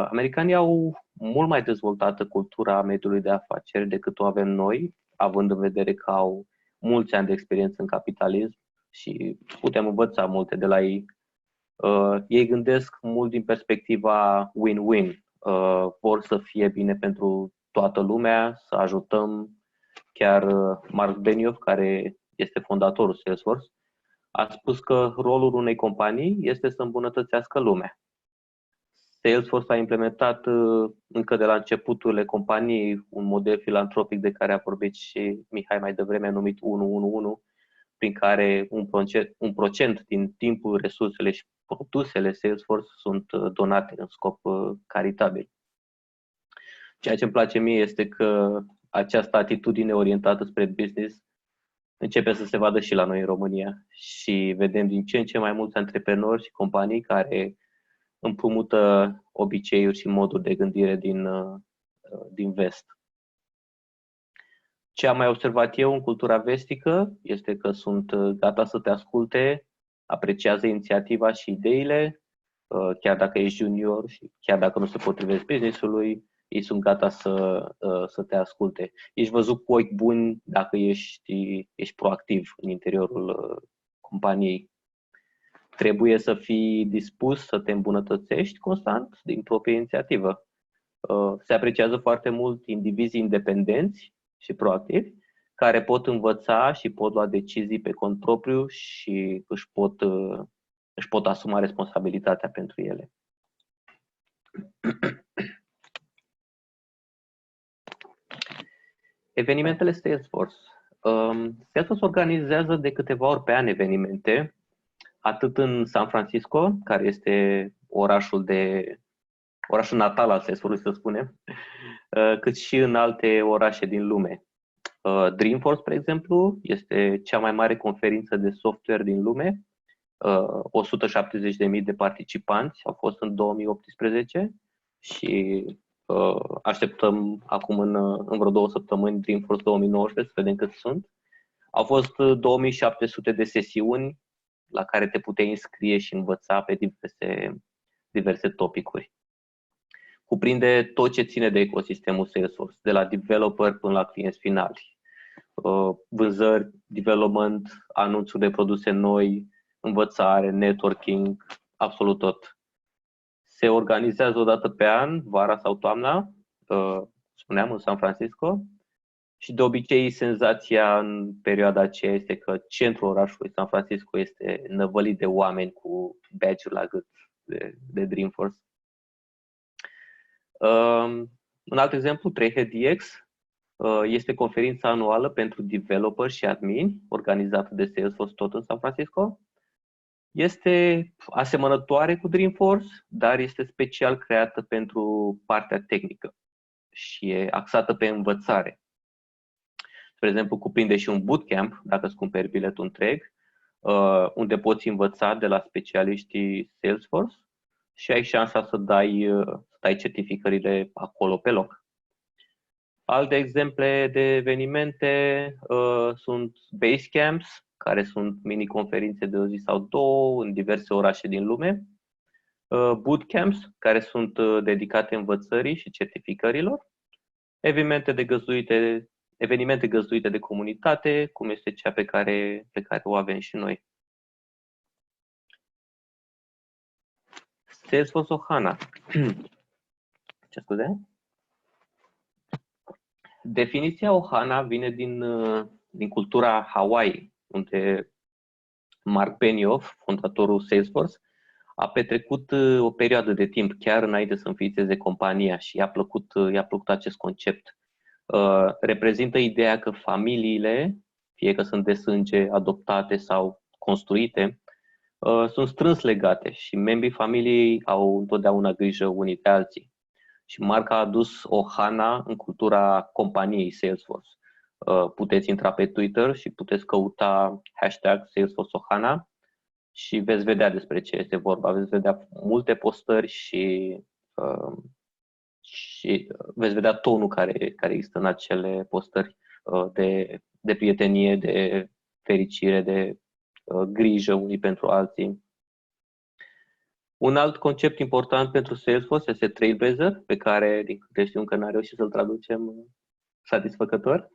Americanii au mult mai dezvoltată cultura mediului de afaceri decât o avem noi, având în vedere că au mulți ani de experiență în capitalism și putem învăța multe de la ei. Ei gândesc mult din perspectiva win-win. Vor să fie bine pentru toată lumea, să ajutăm. Chiar Mark Benioff, care este fondatorul Salesforce, a spus că rolul unei companii este să îmbunătățească lumea. Salesforce a implementat încă de la începuturile companiei un model filantropic de care a vorbit și Mihai mai devreme, numit 111, prin care un procent din timpul, resursele și produsele Salesforce sunt donate în scop caritabil. Ceea ce îmi place mie este că această atitudine orientată spre business începe să se vadă și la noi în România și vedem din ce în ce mai mulți antreprenori și companii care împrumută obiceiuri și moduri de gândire din vest. Ce am mai observat eu în cultura vestică este că sunt gata să te asculte, apreciază inițiativa și ideile, chiar dacă ești junior și chiar dacă nu se potrivesc business-ului, ei sunt gata să te asculte. Ești văzut cu ochi buni dacă ești proactiv în interiorul companiei. Trebuie să fii dispus să te îmbunătățești constant din proprie inițiativă. Se apreciază foarte mult indivizii independenți și proactivi care pot învăța și pot lua decizii pe cont propriu și își pot asuma responsabilitatea pentru ele. Evenimentele Salesforce. Salesforce organizează de câteva ori pe an evenimente, atât în San Francisco, care este orașul natal al Salesforce, să spunem, cât și în alte orașe din lume. Dreamforce, spre exemplu, este cea mai mare conferință de software din lume. 170.000 de participanți au fost în 2018 și așteptăm acum în vreo 2 săptămâni Dreamforce 2019 să vedem cât sunt. Au fost 2700 de sesiuni la care te puteai înscrie și învăța pe diverse topicuri. Cuprinde tot ce ține de ecosistemul Salesforce, de la developer până la clienți finali. Vânzări, development, anunțuri de produse noi, învățare, networking, absolut tot. Se organizează o dată pe an, vara sau toamna, spuneam, în San Francisco. Și de obicei senzația în perioada aceea este că centrul orașului San Francisco este năvălit de oameni cu badge-uri la gât de Dreamforce. Un alt exemplu, 3HeadDX, este conferința anuală pentru developeri și admini, organizată de Salesforce tot în San Francisco. Este asemănătoare cu Dreamforce, dar este special creată pentru partea tehnică și e axată pe învățare. Spre exemplu, cuprinde și un bootcamp, dacă îți cumperi biletul întreg, unde poți învăța de la specialiștii Salesforce și ai șansa să dai certificările acolo pe loc. Alte exemple de evenimente sunt Basecamps, care sunt mini-conferințe de o zi sau două în diverse orașe din lume, Bootcamps, care sunt dedicate învățării și certificărilor, evenimente găzduite de comunitate, cum este cea pe care o avem și noi. Salesforce Ohana. Ce scuze? Definiția Ohana vine din cultura Hawaii, unde Mark Benioff, fondatorul Salesforce, a petrecut o perioadă de timp chiar înainte să înființeze compania și i-a plăcut acest concept. Reprezintă ideea că familiile, fie că sunt de sânge, adoptate sau construite, sunt strâns legate și membrii familiei au întotdeauna grijă unii de alții. Și marca a adus Ohana în cultura companiei Salesforce. Puteți intra pe Twitter și puteți căuta #Salesforce Ohana și veți vedea despre ce este vorba. Veți vedea multe postări și veți vedea tonul care există în acele postări de prietenie, de fericire, de grijă unii pentru alții. Un alt concept important pentru Salesforce este Trailblazer, pe care, din câte știu, încă n-am reușit să-l traducem satisfăcător.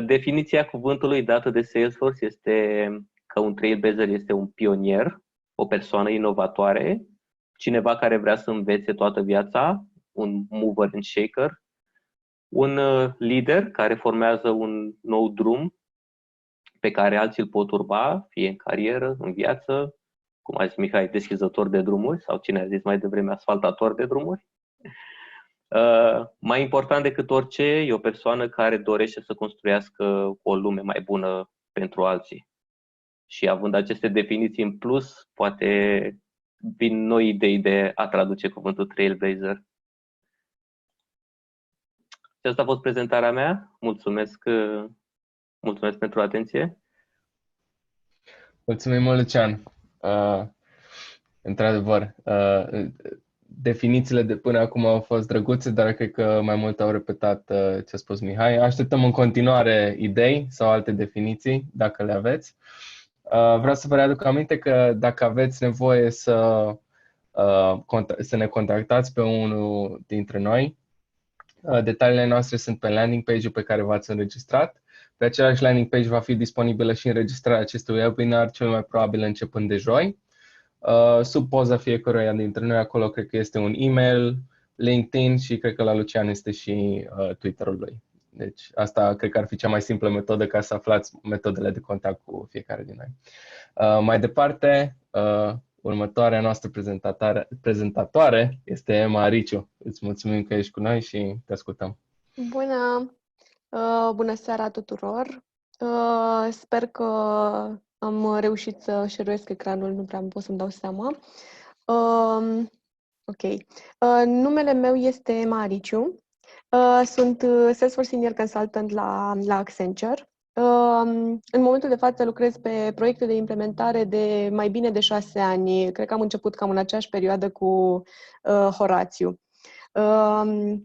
Definiția cuvântului dată de Salesforce este că un Trailblazer este un pionier, o persoană inovatoare, cineva care vrea să învețe toată viața, un mover and shaker, un lider care formează un nou drum pe care alții îl pot urma, fie în carieră, în viață, cum a zis Mihai, deschizător de drumuri, sau cine a zis mai devreme, asfaltator de drumuri. Mai important decât orice, e o persoană care dorește să construiască o lume mai bună pentru alții. Și având aceste definiții în plus, poate vin noi idei de a traduce cuvântul Trailblazer. Și asta a fost prezentarea mea. Mulțumesc pentru atenție. Mulțumim mult, Lucian. Într-adevăr, definițiile de până acum au fost drăguțe, dar cred că mai mult au repetat ce a spus Mihai. Așteptăm în continuare idei sau alte definiții, dacă le aveți. Vreau să vă readuc aminte că dacă aveți nevoie să ne contactați pe unul dintre noi, detaliile noastre sunt pe landing page-ul pe care v-ați înregistrat. Pe același landing page va fi disponibilă și înregistrarea acestui webinar, cel mai probabil începând de joi. Sub poza fiecăruia dintre noi, acolo cred că este un e-mail, LinkedIn și cred că la Lucian este și Twitter-ul lui. Deci asta cred că ar fi cea mai simplă metodă ca să aflați metodele de contact cu fiecare din noi. Mai departe, următoarea noastră prezentatoare este Emma Riciu. Îți mulțumim că ești cu noi și te ascultăm. Bună! Bună seara tuturor! Sper că am reușit să share-uiesc ecranul, nu prea pot să-mi dau seama. Ok. Numele meu este Emma Riciu. Sunt Salesforce Senior Consultant la Accenture. În momentul de față lucrez pe proiecte de implementare de mai bine de 6 ani. Cred că am început cam în aceeași perioadă cu Horațiu.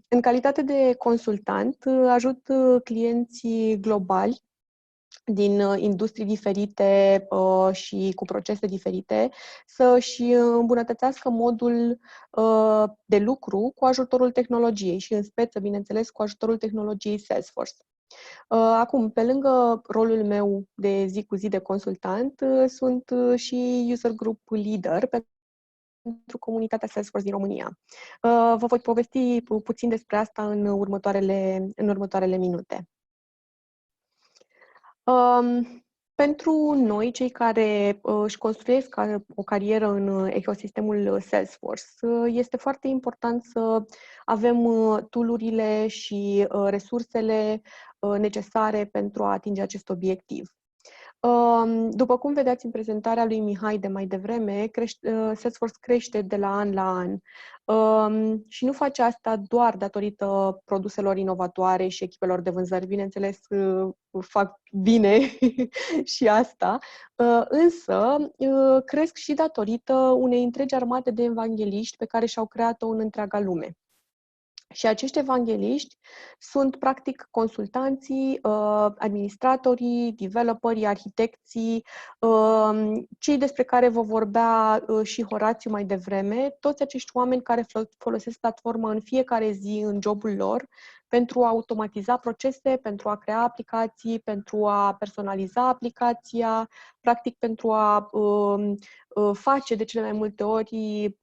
În calitate de consultant, ajut clienții globali din industrii diferite și cu procese diferite să-și îmbunătățească modul de lucru cu ajutorul tehnologiei și în speță, bineînțeles, cu ajutorul tehnologiei Salesforce. Acum, pe lângă rolul meu de zi cu zi de consultant, sunt și user group leader pentru comunitatea Salesforce din România. Vă voi povesti puțin despre asta în următoarele minute. Pentru noi, cei care își construiesc o carieră în ecosistemul Salesforce, este foarte important să avem tool-urile și resursele necesare pentru a atinge acest obiectiv. După cum vedeați în prezentarea lui Mihai de mai devreme, Salesforce crește de la an la an și nu face asta doar datorită produselor inovatoare și echipelor de vânzări. Bineînțeles, fac bine și asta, însă cresc și datorită unei întregi armate de evangheliști pe care și-au creat-o în întreaga lume. Și acești evangheliști sunt, practic, consultanții, administratorii, developerii, arhitecții, cei despre care vă vorbea și Horațiu mai devreme, toți acești oameni care folosesc platforma în fiecare zi în jobul lor pentru a automatiza procese, pentru a crea aplicații, pentru a personaliza aplicația, practic pentru a face de cele mai multe ori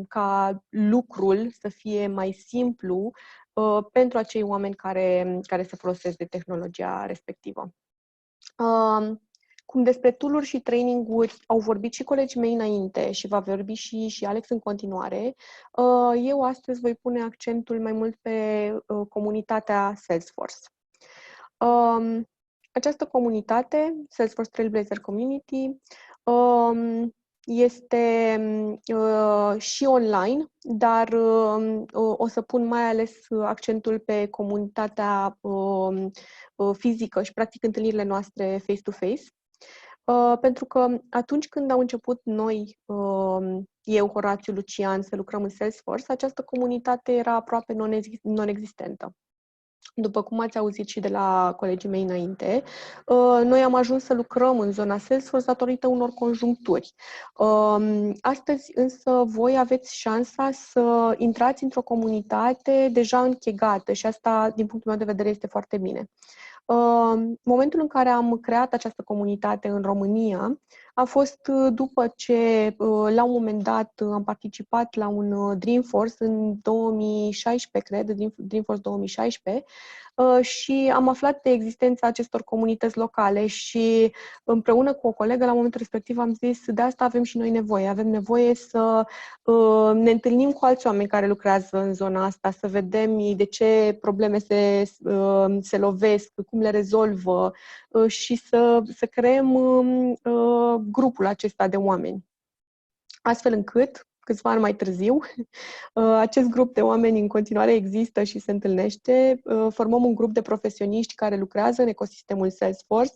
ca lucrul să fie mai simplu pentru acei oameni care se folosesc de tehnologia respectivă. Cum despre tool-uri și training-uri au vorbit și colegii mei înainte și va vorbi și Alex în continuare, eu astăzi voi pune accentul mai mult pe comunitatea Salesforce. Această comunitate, Salesforce Trailblazer Community, este și online, dar o să pun mai ales accentul pe comunitatea fizică și, practic, întâlnirile noastre face-to-face. Pentru că atunci când am început noi, eu, Horațiu, Lucian, să lucrăm în Salesforce, această comunitate era aproape non-existentă. După cum ați auzit și de la colegii mei înainte, noi am ajuns să lucrăm în zona Salesforce datorită unor conjuncturi. Astăzi însă voi aveți șansa să intrați într-o comunitate deja închegată și asta, din punctul meu de vedere, este foarte bine. Momentul în care am creat această comunitate în România a fost după ce, la un moment dat, am participat la un Dreamforce în 2016, cred, Dreamforce 2016, și am aflat de existența acestor comunități locale și împreună cu o colegă, la momentul respectiv, am zis, de asta avem și noi nevoie. Avem nevoie să ne întâlnim cu alți oameni care lucrează în zona asta, să vedem de ce probleme se lovesc, cum le rezolvă și să creăm grupul acesta de oameni. Astfel încât, câțiva ani mai târziu, acest grup de oameni în continuare există și se întâlnește. Formăm un grup de profesioniști care lucrează în ecosistemul Salesforce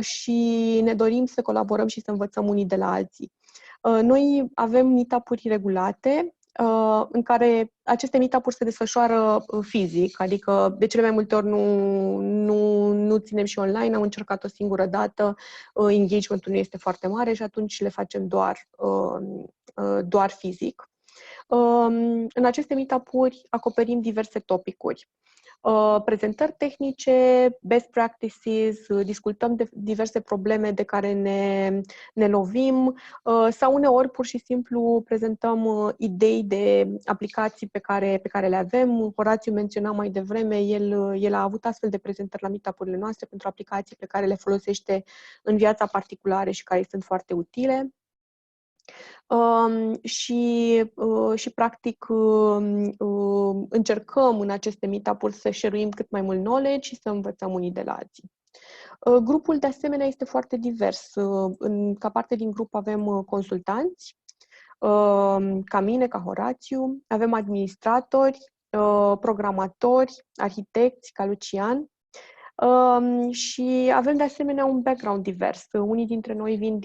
și ne dorim să colaborăm și să învățăm unii de la alții. Noi avem meetup-uri regulate, în care aceste meetup-uri se desfășoară fizic, adică de cele mai multe ori nu ținem și online, am încercat o singură dată, engagement-ul nu este foarte mare și atunci le facem doar fizic. În aceste meetup-uri acoperim diverse topicuri. Prezentări tehnice, best practices, discutăm de diverse probleme de care ne lovim sau uneori pur și simplu prezentăm idei de aplicații pe care le avem. Horațiu menționa mai devreme, el a avut astfel de prezentări la meetup-urile noastre pentru aplicații pe care le folosește în viața particulară și care sunt foarte utile. Și practic încercăm în aceste meetup-uri să share-uim cât mai mult knowledge și să învățăm unii de la alții. Grupul de asemenea este foarte divers. Ca parte din grup avem consultanți, ca mine, ca Horațiu, avem administratori, programatori, arhitecți, ca Lucian. Și avem de asemenea un background divers. Unii dintre noi vin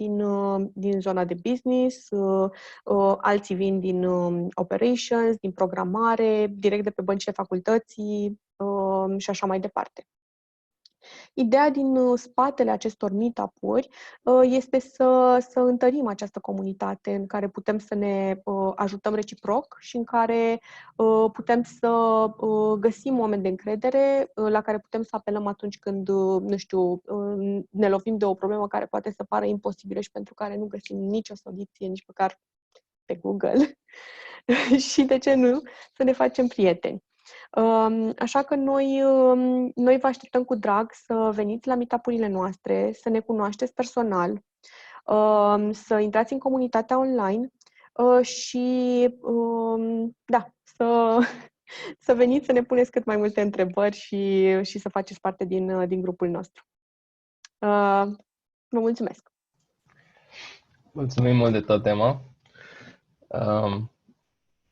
din zona de business, alții vin din operations, din programare, direct de pe băncile facultății și așa mai departe. Ideea din spatele acestor meetup-uri este să întărim această comunitate în care putem să ne ajutăm reciproc și în care putem să găsim oameni de încredere la care putem să apelăm atunci când, nu știu, ne lovim de o problemă care poate să pară imposibilă și pentru care nu găsim nicio soluție, nici măcar pe Google. Și de ce nu? Să ne facem prieteni. Așa că noi vă așteptăm cu drag să veniți la meetup-urile noastre, să ne cunoașteți personal, să intrați în comunitatea online și da, să veniți să ne puneți cât mai multe întrebări și să faceți parte din grupul nostru. Vă mulțumesc! Mulțumim mult de tot, Emma.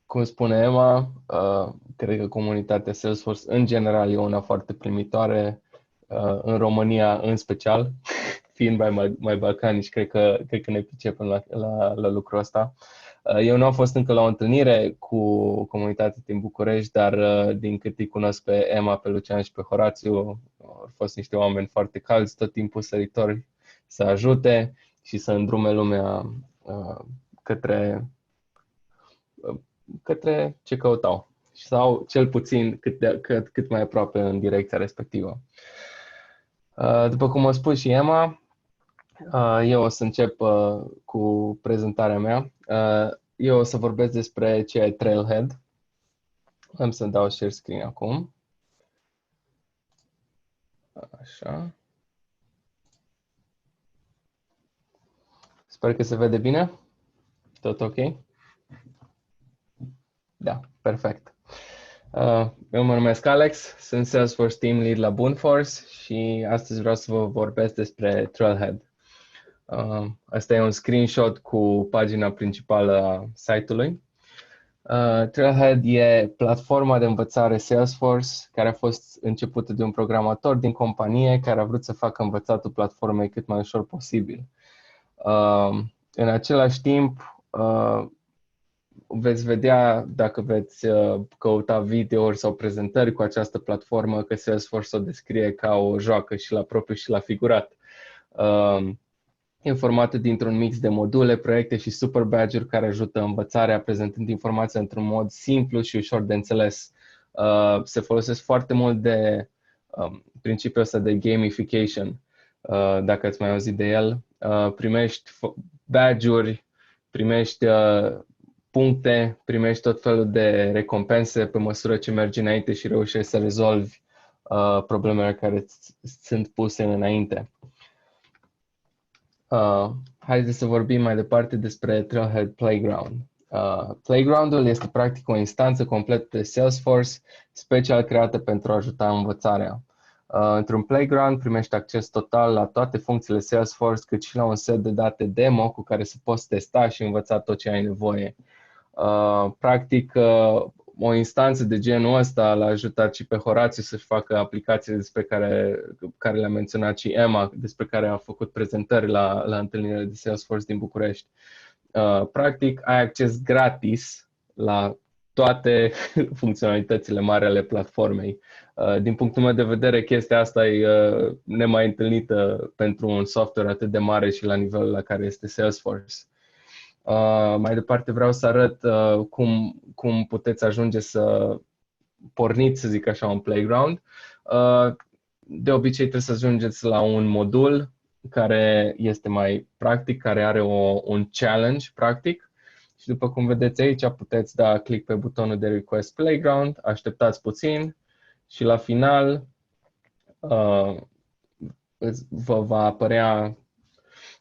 Cum spune Emma, cred că comunitatea Salesforce în general e una foarte primitoare, în România în special, fiind mai balcanici, cred că ne pricepem la lucrul ăsta. Eu nu am fost încă la o întâlnire cu comunitatea din București, dar din cât îi cunosc pe Emma, pe Lucian și pe Horațiu, au fost niște oameni foarte calzi, tot timpul săritori să ajute și să îndrume lumea către ce căutau sau cel puțin cât mai aproape în direcția respectivă. După cum a spus și Emma, eu o să încep cu prezentarea mea. Eu o să vorbesc despre ce e Trailhead. Am să dau share screen acum. Așa. Sper că se vede bine. Tot ok? Da, perfect. Eu mă numesc Alex, sunt Salesforce Team Lead la Boonforce și astăzi vreau să vă vorbesc despre Trailhead. Asta e un screenshot cu pagina principală a site-ului. Trailhead e platforma de învățare Salesforce care a fost începută de un programator din companie care a vrut să facă învățatul platformei cât mai ușor posibil. În același timp, veți vedea, dacă veți căuta videouri sau prezentări cu această platformă, că Salesforce o descrie ca o joacă și la propriu și la figurat. E formată dintr-un mix de module, proiecte și super badge-uri care ajută învățarea, prezentând informația într-un mod simplu și ușor de înțeles. Se folosesc foarte mult de principiul ăsta de gamification, dacă ați mai auzit de el. Primești badge-uri, primești puncte, primești tot felul de recompense pe măsură ce mergi înainte și reușești să rezolvi problemele care sunt puse înainte. Haideți să vorbim mai departe despre Trailhead Playground. Playground-ul este practic o instanță completă de Salesforce, special creată pentru a ajuta învățarea. Într-un Playground primești acces total la toate funcțiile Salesforce, cât și la un set de date demo cu care să poți testa și învăța tot ce ai nevoie. Practic, o instanță de genul ăsta l-a ajutat și pe Horațiu să-și facă aplicațiile despre care le-a menționat și Emma, despre care a făcut prezentări la întâlnirile de Salesforce din București. Practic, ai acces gratis la toate funcționalitățile mari ale platformei. Din punctul meu de vedere, chestia asta e nemai întâlnită pentru un software atât de mare și la nivelul la care este Salesforce. Mai departe vreau să arăt cum puteți ajunge să porniți, să zic așa, un playground. De obicei trebuie să ajungeți la un modul care este mai practic, care are un challenge practic. Și după cum vedeți aici, puteți da click pe butonul de Request Playground, așteptați puțin și la final vă va apărea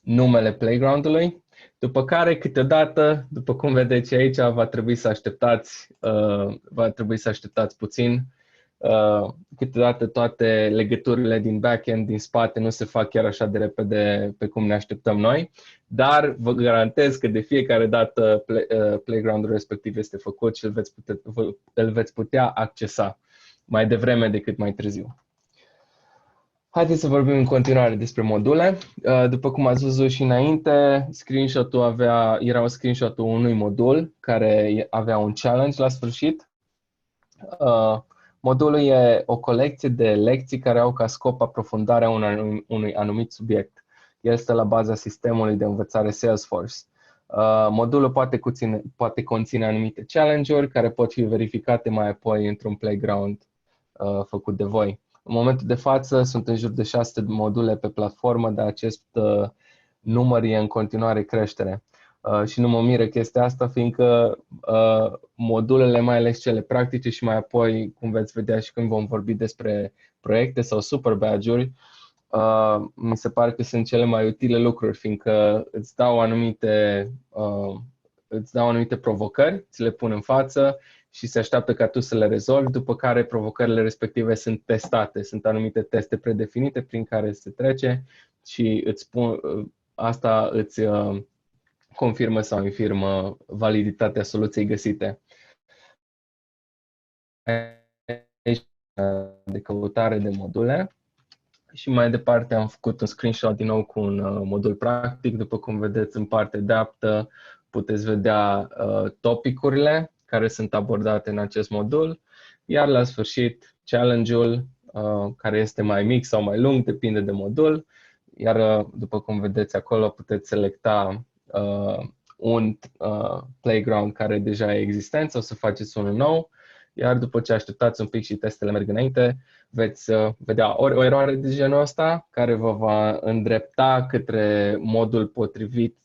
numele playground-ului. După care, câteodată, după cum vedeți aici, va trebui să așteptați puțin. Câteodată toate legăturile din backend, din spate, nu se fac chiar așa de repede pe cum ne așteptăm noi, dar vă garantez că de fiecare dată playground-ul respectiv este făcut și îl veți putea accesa mai devreme decât mai târziu. Haideți să vorbim în continuare despre module. După cum ați văzut și înainte, era un screenshot-ul unui modul care avea un challenge la sfârșit. Modulul e o colecție de lecții care au ca scop aprofundarea unui anumit subiect. El stă la baza sistemului de învățare Salesforce. Modulul poate conține anumite challenge-uri care pot fi verificate mai apoi într-un playground făcut de voi. În momentul de față sunt în jur de 6 module pe platformă, dar acest număr e în continuare creștere. Și nu mă miră chestia asta, fiindcă modulele, mai ales cele practice și mai apoi, cum veți vedea și când vom vorbi despre proiecte sau super badge-uri, mi se pare că sunt cele mai utile lucruri, fiindcă îți dau anumite provocări, ți le pun în față și se așteaptă ca tu să le rezolvi, după care provocările respective sunt testate. Sunt anumite teste predefinite prin care se trece și asta îți confirmă sau infirmă validitatea soluției găsite. De căutare de module și mai departe am făcut un screenshot din nou cu un modul practic. După cum vedeți în partea dreaptă puteți vedea topicurile care sunt abordate în acest modul, iar la sfârșit challenge-ul care este mai mic sau mai lung, depinde de modul, iar după cum vedeți acolo puteți selecta un playground care deja e existent sau să faceți unul nou, iar după ce așteptați un pic și testele merg înainte, veți vedea ori o eroare de genul ăsta care vă va îndrepta către modul potrivit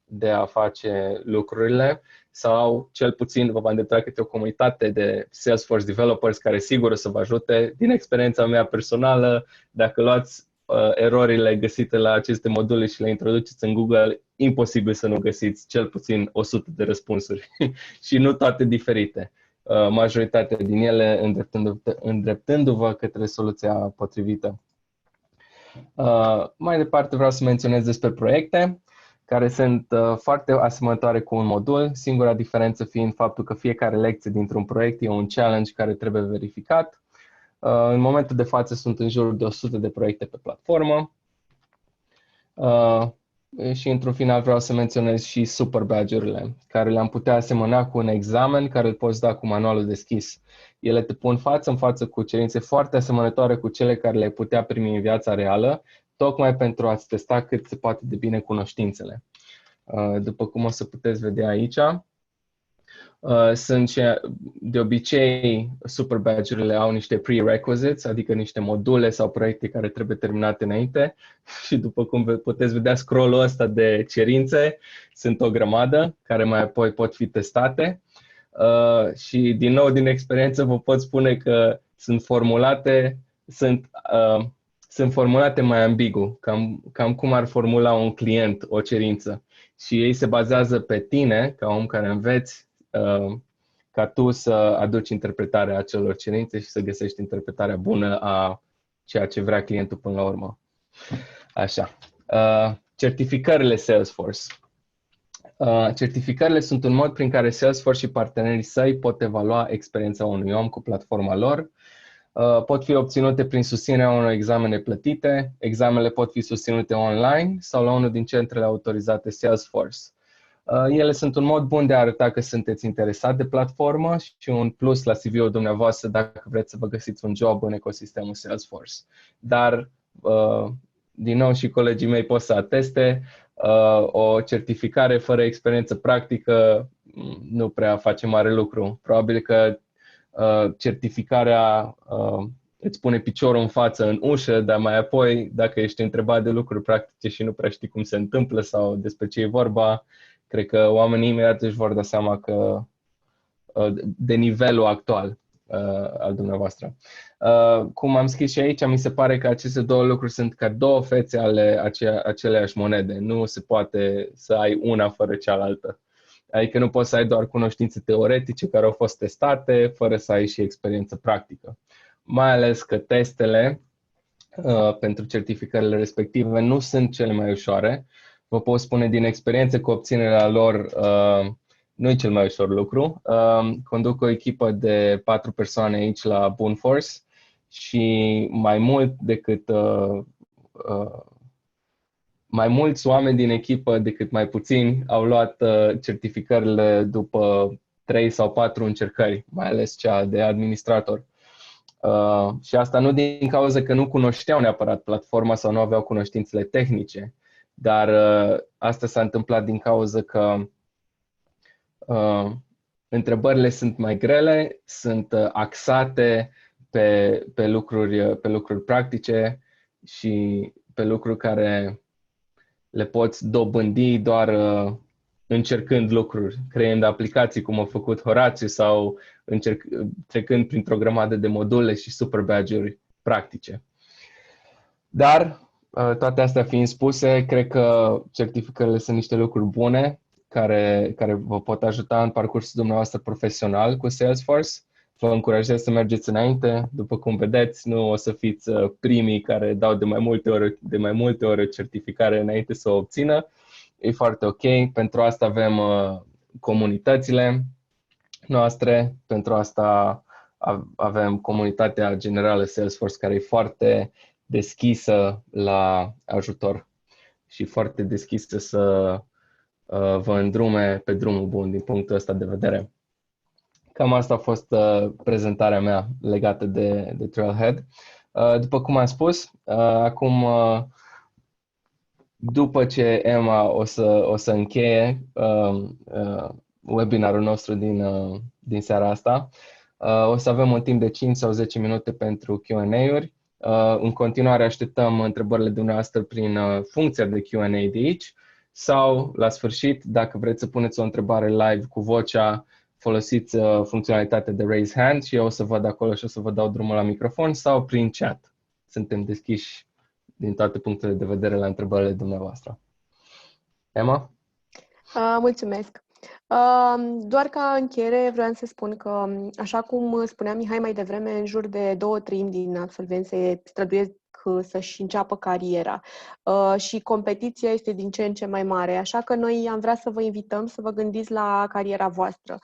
de a face lucrurile sau cel puțin vă va îndrepta către o comunitate de Salesforce developers care sigur o să vă ajute. Din experiența mea personală, dacă luați erorile găsite la aceste module și le introduceți în Google, imposibil să nu găsiți cel puțin 100 de răspunsuri și nu toate diferite. Majoritatea din ele îndreptându-vă către soluția potrivită. Mai departe vreau să menționez despre proiecte care sunt foarte asemănătoare cu un modul, singura diferență fiind faptul că fiecare lecție dintr-un proiect e un challenge care trebuie verificat. În momentul de față sunt în jur de 100 de proiecte pe platformă. Și într-un final vreau să menționez și super badge-urile, care le-am putea asemăna cu un examen care îl poți da cu manualul deschis. Ele te pun față în față cu cerințe foarte asemănătoare cu cele care le putea primi în viața reală, tocmai pentru a-ți testa cât se poate de bine cunoștințele. După cum o să puteți vedea aici, sunt de obicei super badge-urile au niște prerequisites, adică niște module sau proiecte care trebuie terminate înainte și după cum puteți vedea scroll-ul ăsta de cerințe sunt o grămadă care mai apoi pot fi testate și din nou din experiență vă pot spune că sunt formulate mai ambigu, cam cum ar formula un client o cerință și ei se bazează pe tine ca om care înveți ca tu să aduci interpretarea acelor cerințe și să găsești interpretarea bună a ceea ce vrea clientul până la urmă. Așa. Certificările Salesforce. Certificările sunt un mod prin care Salesforce și partenerii săi pot evalua experiența unui om cu platforma lor. Pot fi obținute prin susținerea unor examene plătite. Examenele pot fi susținute online sau la unul din centrele autorizate Salesforce. Ele sunt un mod bun de a arăta că sunteți interesat de platformă și un plus la CV-ul dumneavoastră dacă vreți să vă găsiți un job în ecosistemul Salesforce. Dar, din nou, și colegii mei pot să ateste, o certificare fără experiență practică nu prea face mare lucru. Probabil că certificarea îți pune piciorul în față în ușă, dar mai apoi, dacă ești întrebat de lucruri practice și nu prea știi cum se întâmplă sau despre ce e vorba, cred că oamenii imediat își vor da seama că de nivelul actual al dumneavoastră. Cum am scris și aici, mi se pare că aceste două lucruri sunt ca două fețe ale aceleiași monede. Nu se poate să ai una fără cealaltă. Adică nu poți să ai doar cunoștințe teoretice care au fost testate, fără să ai și experiență practică. Mai ales că testele pentru certificările respective nu sunt cele mai ușoare. Vă pot spune din experiență că obținerea lor nu e cel mai ușor lucru. Conduc o echipă de 4 persoane aici la Boonforce și mai mulți oameni din echipă decât mai puțini au luat certificările după 3 sau 4 încercări, mai ales cea de administrator. Și asta nu din cauza că nu cunoșteau neapărat platforma sau nu aveau cunoștințele tehnice, dar asta s-a întâmplat din cauza că întrebările sunt mai grele, sunt axate pe lucruri practice și pe lucruri care le poți dobândi doar încercând lucruri, creând aplicații cum a făcut Horațiu sau trecând printr-o grămadă de module și super badge-uri practice. Dar, toate astea fiind spuse, cred că certificările sunt niște lucruri bune care vă pot ajuta în parcursul dumneavoastră profesional cu Salesforce. Vă încurajez să mergeți înainte. După cum vedeți, nu o să fiți primii care dau de mai multe ori certificare înainte să o obțină. E foarte ok. Pentru asta avem comunitățile noastre. Pentru asta avem comunitatea generală Salesforce care e foarte deschisă la ajutor și foarte deschisă să vă îndrume pe drumul bun din punctul ăsta de vedere. Cam asta a fost prezentarea mea legată de Trailhead. După cum am spus, acum, după ce Emma o să încheie webinarul nostru din seara asta, o să avem un timp de 5 sau 10 minute pentru Q&A-uri. În continuare așteptăm întrebările dumneavoastră prin funcția de Q&A de aici sau, la sfârșit, dacă vreți să puneți o întrebare live cu vocea, folosiți funcționalitatea de raise hand și eu o să văd acolo și o să vă dau drumul la microfon sau prin chat. Suntem deschiși din toate punctele de vedere la întrebările dumneavoastră. Emma? Mulțumesc! Doar ca încheiere vreau să spun că, așa cum spunea Mihai mai devreme, în jur de 2/3 din absolvenți se străduiesc să-și înceapă cariera și competiția este din ce în ce mai mare, așa că noi am vrea să vă invităm să vă gândiți la cariera voastră.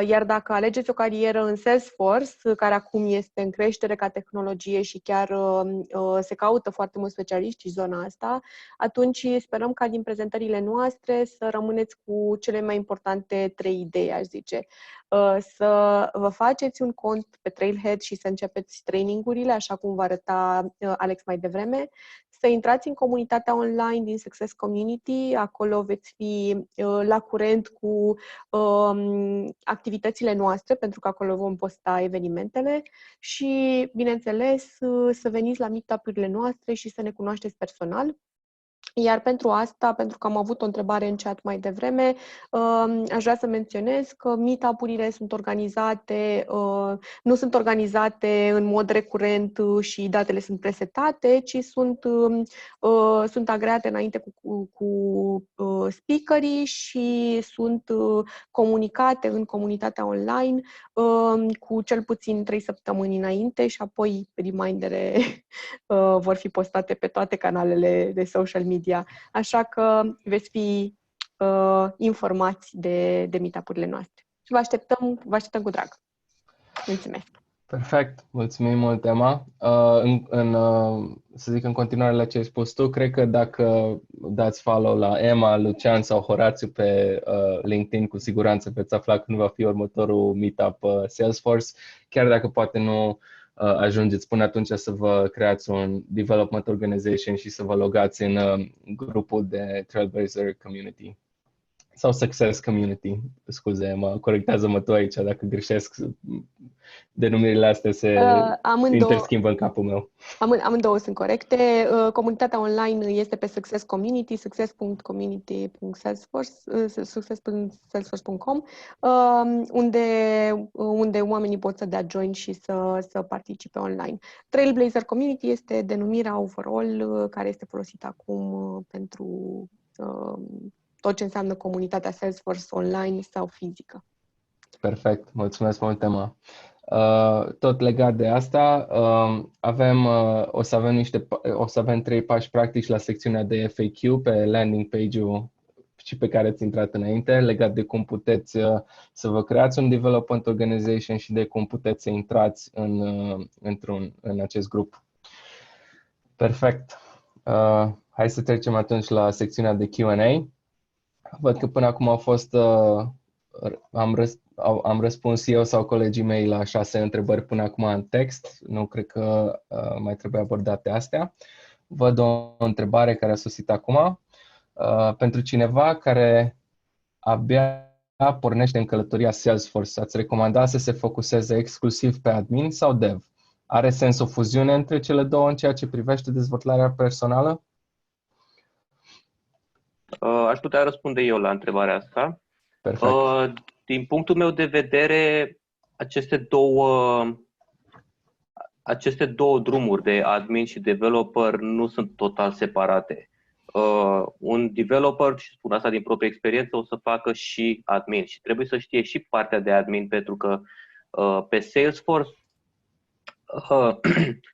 Iar dacă alegeți o carieră în Salesforce, care acum este în creștere ca tehnologie și chiar se caută foarte mulți specialiști în zona asta, atunci sperăm ca din prezentările noastre să rămâneți cu cele mai importante 3 idei, aș zice. Să vă faceți un cont pe Trailhead și să începeți trainingurile, așa cum vă arăta Alex mai devreme, să intrați în comunitatea online din Success Community, acolo veți fi la curent cu activitățile noastre, pentru că acolo vom posta evenimentele și, bineînțeles, să veniți la meetup-urile noastre și să ne cunoașteți personal. Iar pentru asta, pentru că am avut o întrebare în chat mai devreme, aș vrea să menționez că meetup-urile sunt organizate, nu sunt organizate în mod recurent și datele sunt presetate, ci sunt agreate înainte cu speakerii și sunt comunicate în comunitatea online cu cel puțin 3 săptămâni înainte și apoi remindere vor fi postate pe toate canalele de social media. Așa că veți fi informați de meetup-urile noastre. Și vă așteptăm cu drag. Mulțumesc! Perfect, mulțumim mult, Emma. Să zic în continuare la ce ai spus tu, cred că dacă dați follow la Emma, Lucian sau Horațiu pe LinkedIn, cu siguranță veți afla când va fi următorul meetup Salesforce, chiar dacă poate nu ajungeți până atunci să vă creați un development organization și să vă logați în grupul de Trailblazer Community. Sau Success Community, scuze, corectează-mă tu aici dacă greșesc, denumirile astea se interschimbă în capul meu. Amândouă sunt corecte. Comunitatea online este pe Success Community, success.community.salesforce.com, unde oamenii pot să dea join și să participe online. Trailblazer Community este denumirea overall care este folosită acum pentru tot ce înseamnă comunitatea Salesforce online sau fizică. Perfect, mulțumesc mult, Emma. Tot legat de asta, o să avem 3 pași practici la secțiunea de FAQ pe landing page-ul și pe care ați intrat înainte, legat de cum puteți să vă creați un development organization și de cum puteți să intrați în acest grup. Perfect. Hai să trecem atunci la secțiunea de Q&A. Văd că până acum am răspuns eu sau colegii mei la 6 întrebări până acum în text. Nu cred că mai trebuie abordate astea. Văd o întrebare care a sosit acum. Pentru cineva care abia pornește în călătoria Salesforce, ați recomanda să se focuseze exclusiv pe admin sau dev? Are sens o fuziune între cele două în ceea ce privește dezvoltarea personală? Aș putea răspunde eu la întrebarea asta. Perfect. Din punctul meu de vedere, aceste două drumuri de admin și developer nu sunt total separate. Un developer, și spun asta din proprie experiență, o să facă și admin și trebuie să știe și partea de admin, pentru că pe Salesforce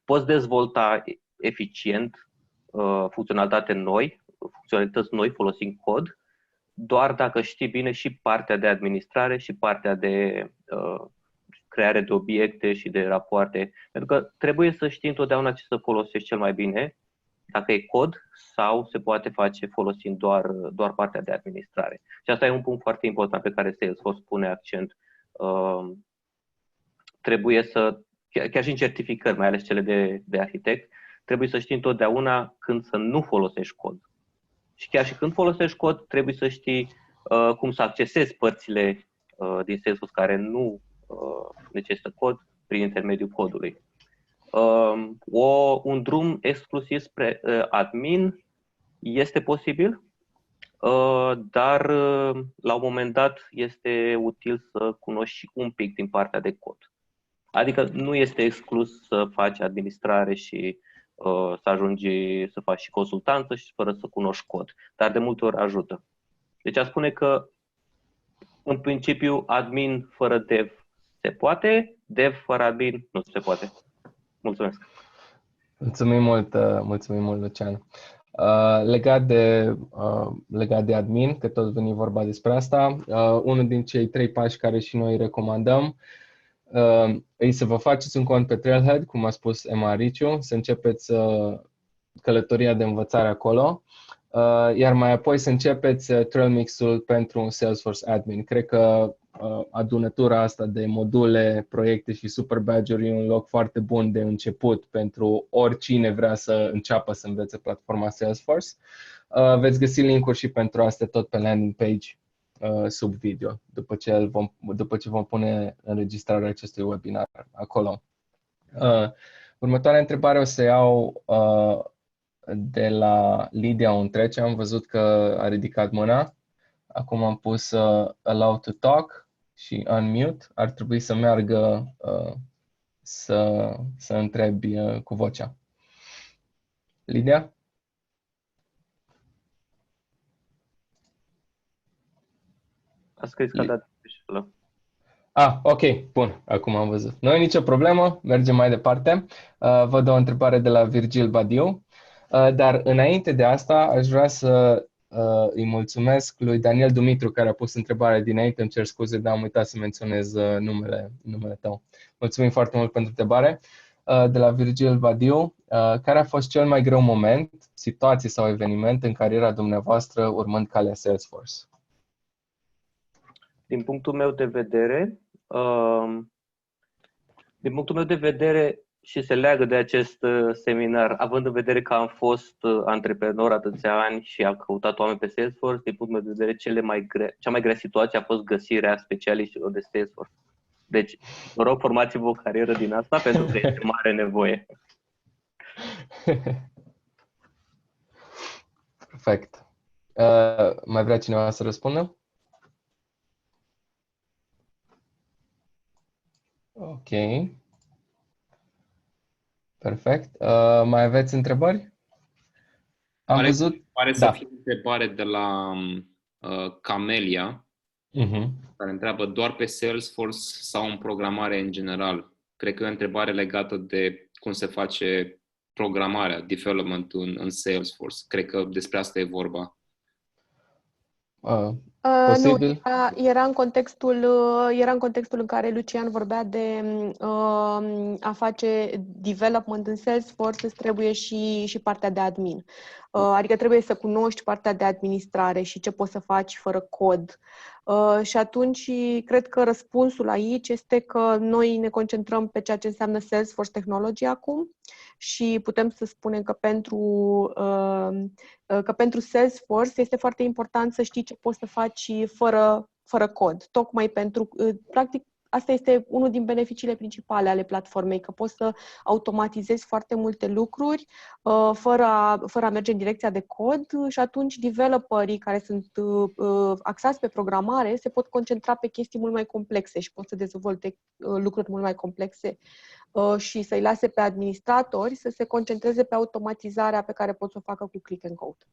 poți dezvolta eficient funcționalități noi folosind cod, doar dacă știi bine și partea de administrare și partea de creare de obiecte și de rapoarte. Pentru că trebuie să știi întotdeauna ce să folosești cel mai bine, dacă e cod sau se poate face folosind doar partea de administrare. Și asta e un punct foarte important pe care Salesforce pune accent. Trebuie să, chiar și în certificări, mai ales cele de arhitect, trebuie să știi întotdeauna când să nu folosești cod. Și chiar și când folosești cod, trebuie să știi cum să accesezi părțile din Salesforce care nu necesită cod prin intermediul codului. Un drum exclusiv spre admin este posibil, dar la un moment dat este util să cunoști și un pic din partea de cod. Adică nu este exclus să faci administrare și să ajungi să faci și consultanță și fără să cunoști cod, dar de multe ori ajută. Deci aș spune că în principiu admin fără dev se poate, dev fără admin nu se poate. Mulțumesc! Mulțumim mult, Lucian. Legat de admin, că tot veni vorba despre asta, unul din cei 3 pași care și noi recomandăm e să vă faceți un cont pe Trailhead, cum a spus Emma Riciu, să începeți călătoria de învățare acolo, iar mai apoi să începeți Trail Mix-ul pentru un Salesforce admin. Cred că adunătura asta de module, proiecte și super badge-uri e un loc foarte bun de început pentru oricine vrea să înceapă să învețe platforma Salesforce. Veți găsi link-uri și pentru asta tot pe landing page sub video, după ce vom pune înregistrarea acestui webinar acolo. Următoarea întrebare o să iau de la Lidia Untrece. Am văzut că a ridicat mâna. Acum am pus allow to talk și unmute. Ar trebui să meargă să întrebi cu vocea. Lidia? A scris că a dat greșeală. Ok, bun, acum am văzut. Nu e nicio problemă, mergem mai departe. Văd o întrebare de la Virgil Badiu, dar înainte de asta aș vrea să îi mulțumesc lui Daniel Dumitru, care a pus întrebarea dinainte. Îmi cer scuze, dar am uitat să menționez numele tău. Mulțumim foarte mult pentru întrebare. De la Virgil Badiu, care a fost cel mai greu moment, situație sau eveniment în cariera dumneavoastră urmând calea Salesforce? Din punctul meu de vedere, și se leagă de acest seminar, având în vedere că am fost antreprenor atâția ani și am căutat oameni pe Salesforce, din punctul meu de vedere, cea mai grea situație a fost găsirea specialiștilor de Salesforce. Deci, vă rog, formați-vă o carieră din asta, pentru că este mare nevoie. Perfect. Mai vrea cineva să răspundă? Ok. Perfect. Mai aveți întrebări? Pare să fie întrebare de la Camelia, care întreabă doar pe Salesforce sau în programare în general. Cred că e o întrebare legată de cum se face programarea, development în Salesforce. Cred că despre asta e vorba. Posibil? Nu, era în contextul în care Lucian vorbea de a face development în Salesforce, îți trebuie și partea de admin. Adică trebuie să cunoști partea de administrare și ce poți să faci fără cod. Și atunci cred că răspunsul aici este că noi ne concentrăm pe ceea ce înseamnă Salesforce Technology acum și putem să spunem că pentru Salesforce este foarte important să știi ce poți să faci fără cod. Tocmai pentru, practic, asta este unul din beneficiile principale ale platformei, că poți să automatizezi foarte multe lucruri fără a merge în direcția de cod și atunci developerii care sunt axați pe programare se pot concentra pe chestii mult mai complexe și pot să dezvolte lucruri mult mai complexe și să-i lase pe administratori să se concentreze pe automatizarea pe care pot să o facă cu click and code.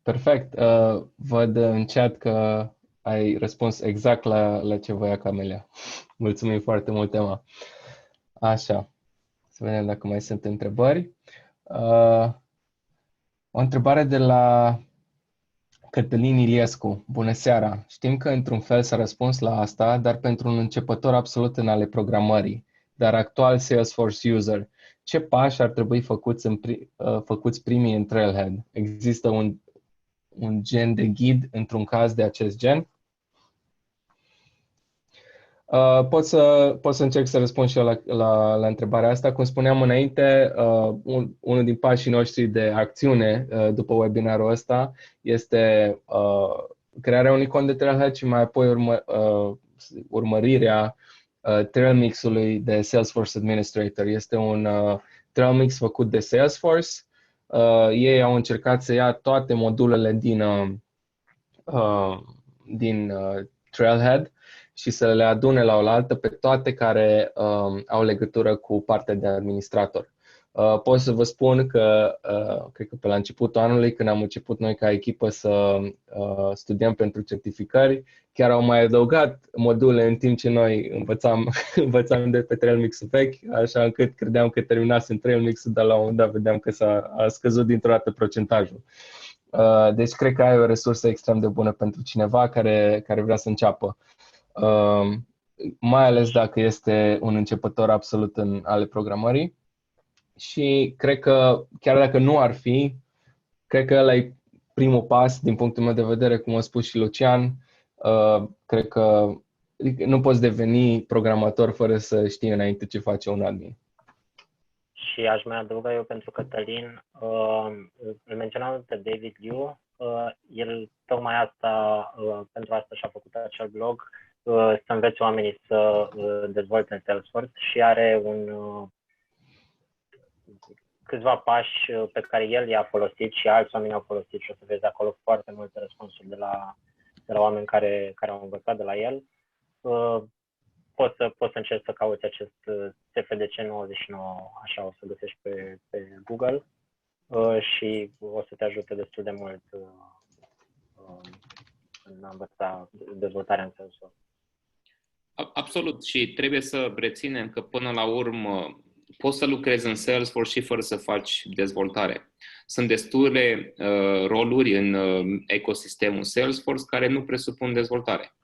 Perfect. Văd în chat că ai răspuns exact la ce voia Camelia. Mulțumim foarte mult, Emma. Așa. Să vedem dacă mai sunt întrebări. O întrebare de la Cătălin Iliescu. Bună seara! Știm că într-un fel s-a răspuns la asta, dar pentru un începător absolut în ale programării, dar actual Salesforce user, ce pași ar trebui făcuți primii în Trailhead? Există un gen de ghid într-un caz de acest gen? Pot să încerc să răspund și eu la întrebarea asta. Cum spuneam înainte, unul din pașii noștri de acțiune după webinarul ăsta este crearea unui cont de Trailhead și mai apoi urmărirea Trail Mix-ului de Salesforce Administrator. Este un Trail Mix făcut de Salesforce. Ei au încercat să ia toate modulele din Trailhead și să le adune la oaltă pe toate care au legătură cu partea de administrator. Pot să vă spun că, cred că pe la începutul anului, când am început noi ca echipă să studiem pentru certificări, chiar au mai adăugat module în timp ce noi învățam de pe Trailmix-ul vechi, așa încât credeam că terminasem Trailmix-ul, dar la un moment dat vedeam că a scăzut dintr-o dată procentajul. Deci cred că ai o resursă extrem de bună pentru cineva care vrea să înceapă. Mai ales dacă este un începător absolut în ale programării. Și cred că, chiar dacă nu ar fi, cred că ăla e primul pas, din punctul meu de vedere, cum a spus și Lucian. Cred că nu poți deveni programator fără să știi înainte ce face un admin. Și aș mai adăuga eu pentru Cătălin, îl menționam pe David Liu, el tocmai pentru asta și-a făcut acel blog, să învețe oamenii să dezvolte în Salesforce și are câțiva pași pe care el i-a folosit și alți oameni au folosit și o să vezi acolo foarte multe răspunsuri de la oameni care au învățat de la el. Poți să încerci să cauți acest CFDC 99, așa o să găsești pe Google și o să te ajute destul de mult în a învăța dezvoltarea în Salesforce. Absolut, și trebuie să reținem că până la urmă poți să lucrezi în Salesforce și fără să faci dezvoltare. Sunt destule roluri în ecosistemul Salesforce care nu presupun dezvoltare.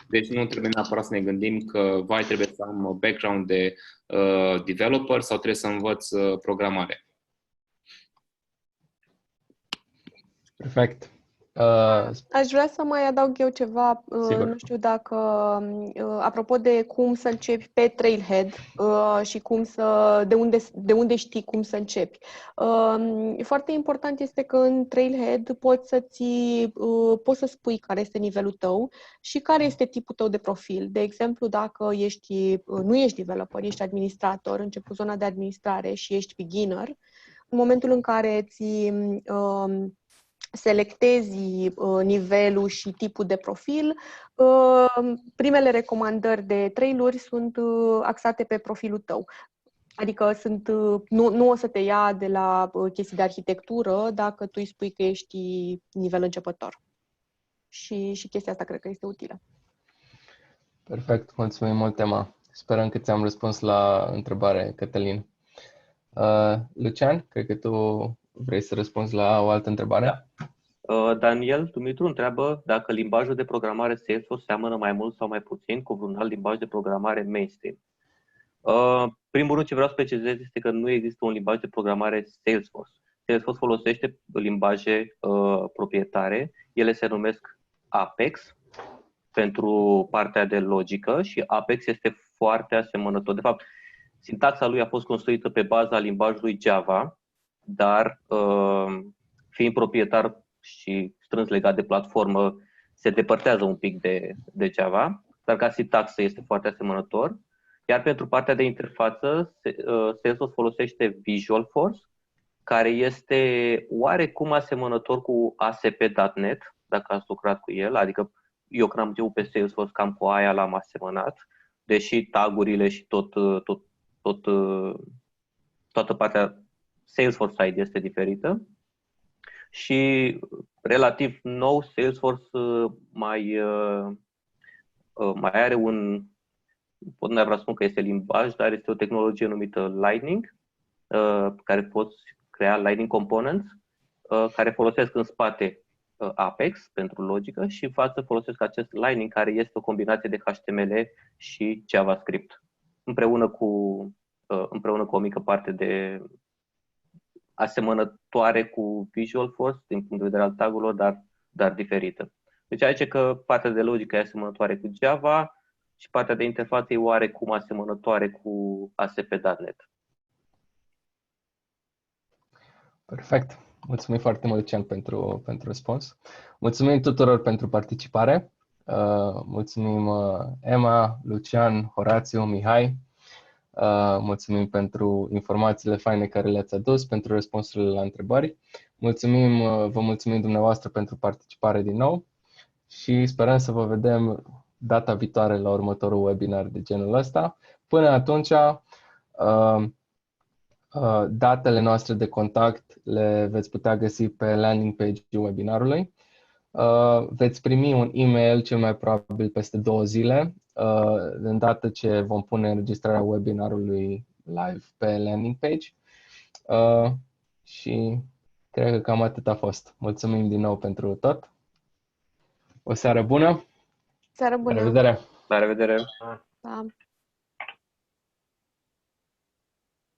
Deci nu trebuie neapărat să ne gândim că trebuie să am background de developer sau trebuie să învăț programare. Perfect. Aș vrea să mai adaug eu ceva, nu știu dacă, apropo de cum să începi pe Trailhead și de unde știi cum să începi. Foarte important este că în Trailhead poți să spui care este nivelul tău și care este tipul tău de profil. De exemplu, dacă nu ești developer, ești administrator, începi zona de administrare și ești beginner, în momentul în care selectezi nivelul și tipul de profil, primele recomandări de trailuri sunt axate pe profilul tău. Adică nu o să te ia de la chestii de arhitectură dacă tu îi spui că ești nivel începător. Și chestia asta cred că este utilă. Perfect, mulțumim mult, Emma. Sperăm că ți-am răspuns la întrebare, Cătălin. Lucian, cred că tu vrei să răspunzi la o altă întrebare? Da. Daniel Dumitru întreabă dacă limbajul de programare Salesforce seamănă mai mult sau mai puțin cu vreun alt limbaj de programare mainstream. Primul rând ce vreau să precizez este că nu există un limbaj de programare Salesforce. Salesforce folosește limbaje proprietare, ele se numesc Apex pentru partea de logică și Apex este foarte asemănător. De fapt, sintaxa lui a fost construită pe baza limbajului Java, dar fiind proprietar și strâns legat de platformă, se depărtează un pic de Java, dar ca sintaxă este foarte asemănător. Iar pentru partea de interfață, Salesforce folosește Visualforce, care este oarecum asemănător cu ASP.NET, dacă ați lucrat cu el, adică eu când am început pe Salesforce cam cu aia l-am asemănat, deși tagurile și toată partea Salesforce side este diferită. Și relativ nou, Salesforce mai are pot neapărat spun că este limbaj, dar este o tehnologie numită Lightning, care poți crea Lightning Components, care folosesc în spate Apex pentru logică și în față folosesc acest Lightning, care este o combinație de HTML și JavaScript, împreună cu o mică parte de asemănătoare cu Visualforce din punct de vedere al tagurilor, dar diferită. Deci aici că partea de logică e asemănătoare cu Java și partea de interfață e oarecum asemănătoare cu ASP.NET. Perfect. Mulțumim foarte mult, Lucian, pentru răspuns. Mulțumim tuturor pentru participare. Mulțumim Emma, Lucian, Horațiu, Mihai. Mulțumim pentru informațiile faine care le-ați adus, pentru răspunsurile la întrebări. Vă mulțumim dumneavoastră pentru participare din nou și sperăm să vă vedem data viitoare la următorul webinar de genul ăsta. Până atunci, Datele noastre de contact le veți putea găsi pe landing page-ul webinarului. Veți primi un e-mail cel mai probabil peste 2 zile, de îndată ce vom pune înregistrarea webinarului live pe landing page. Și cred că cam atât a fost. Mulțumim din nou pentru tot. O seară bună! Seară La bună! revedere! La revedere! Pa!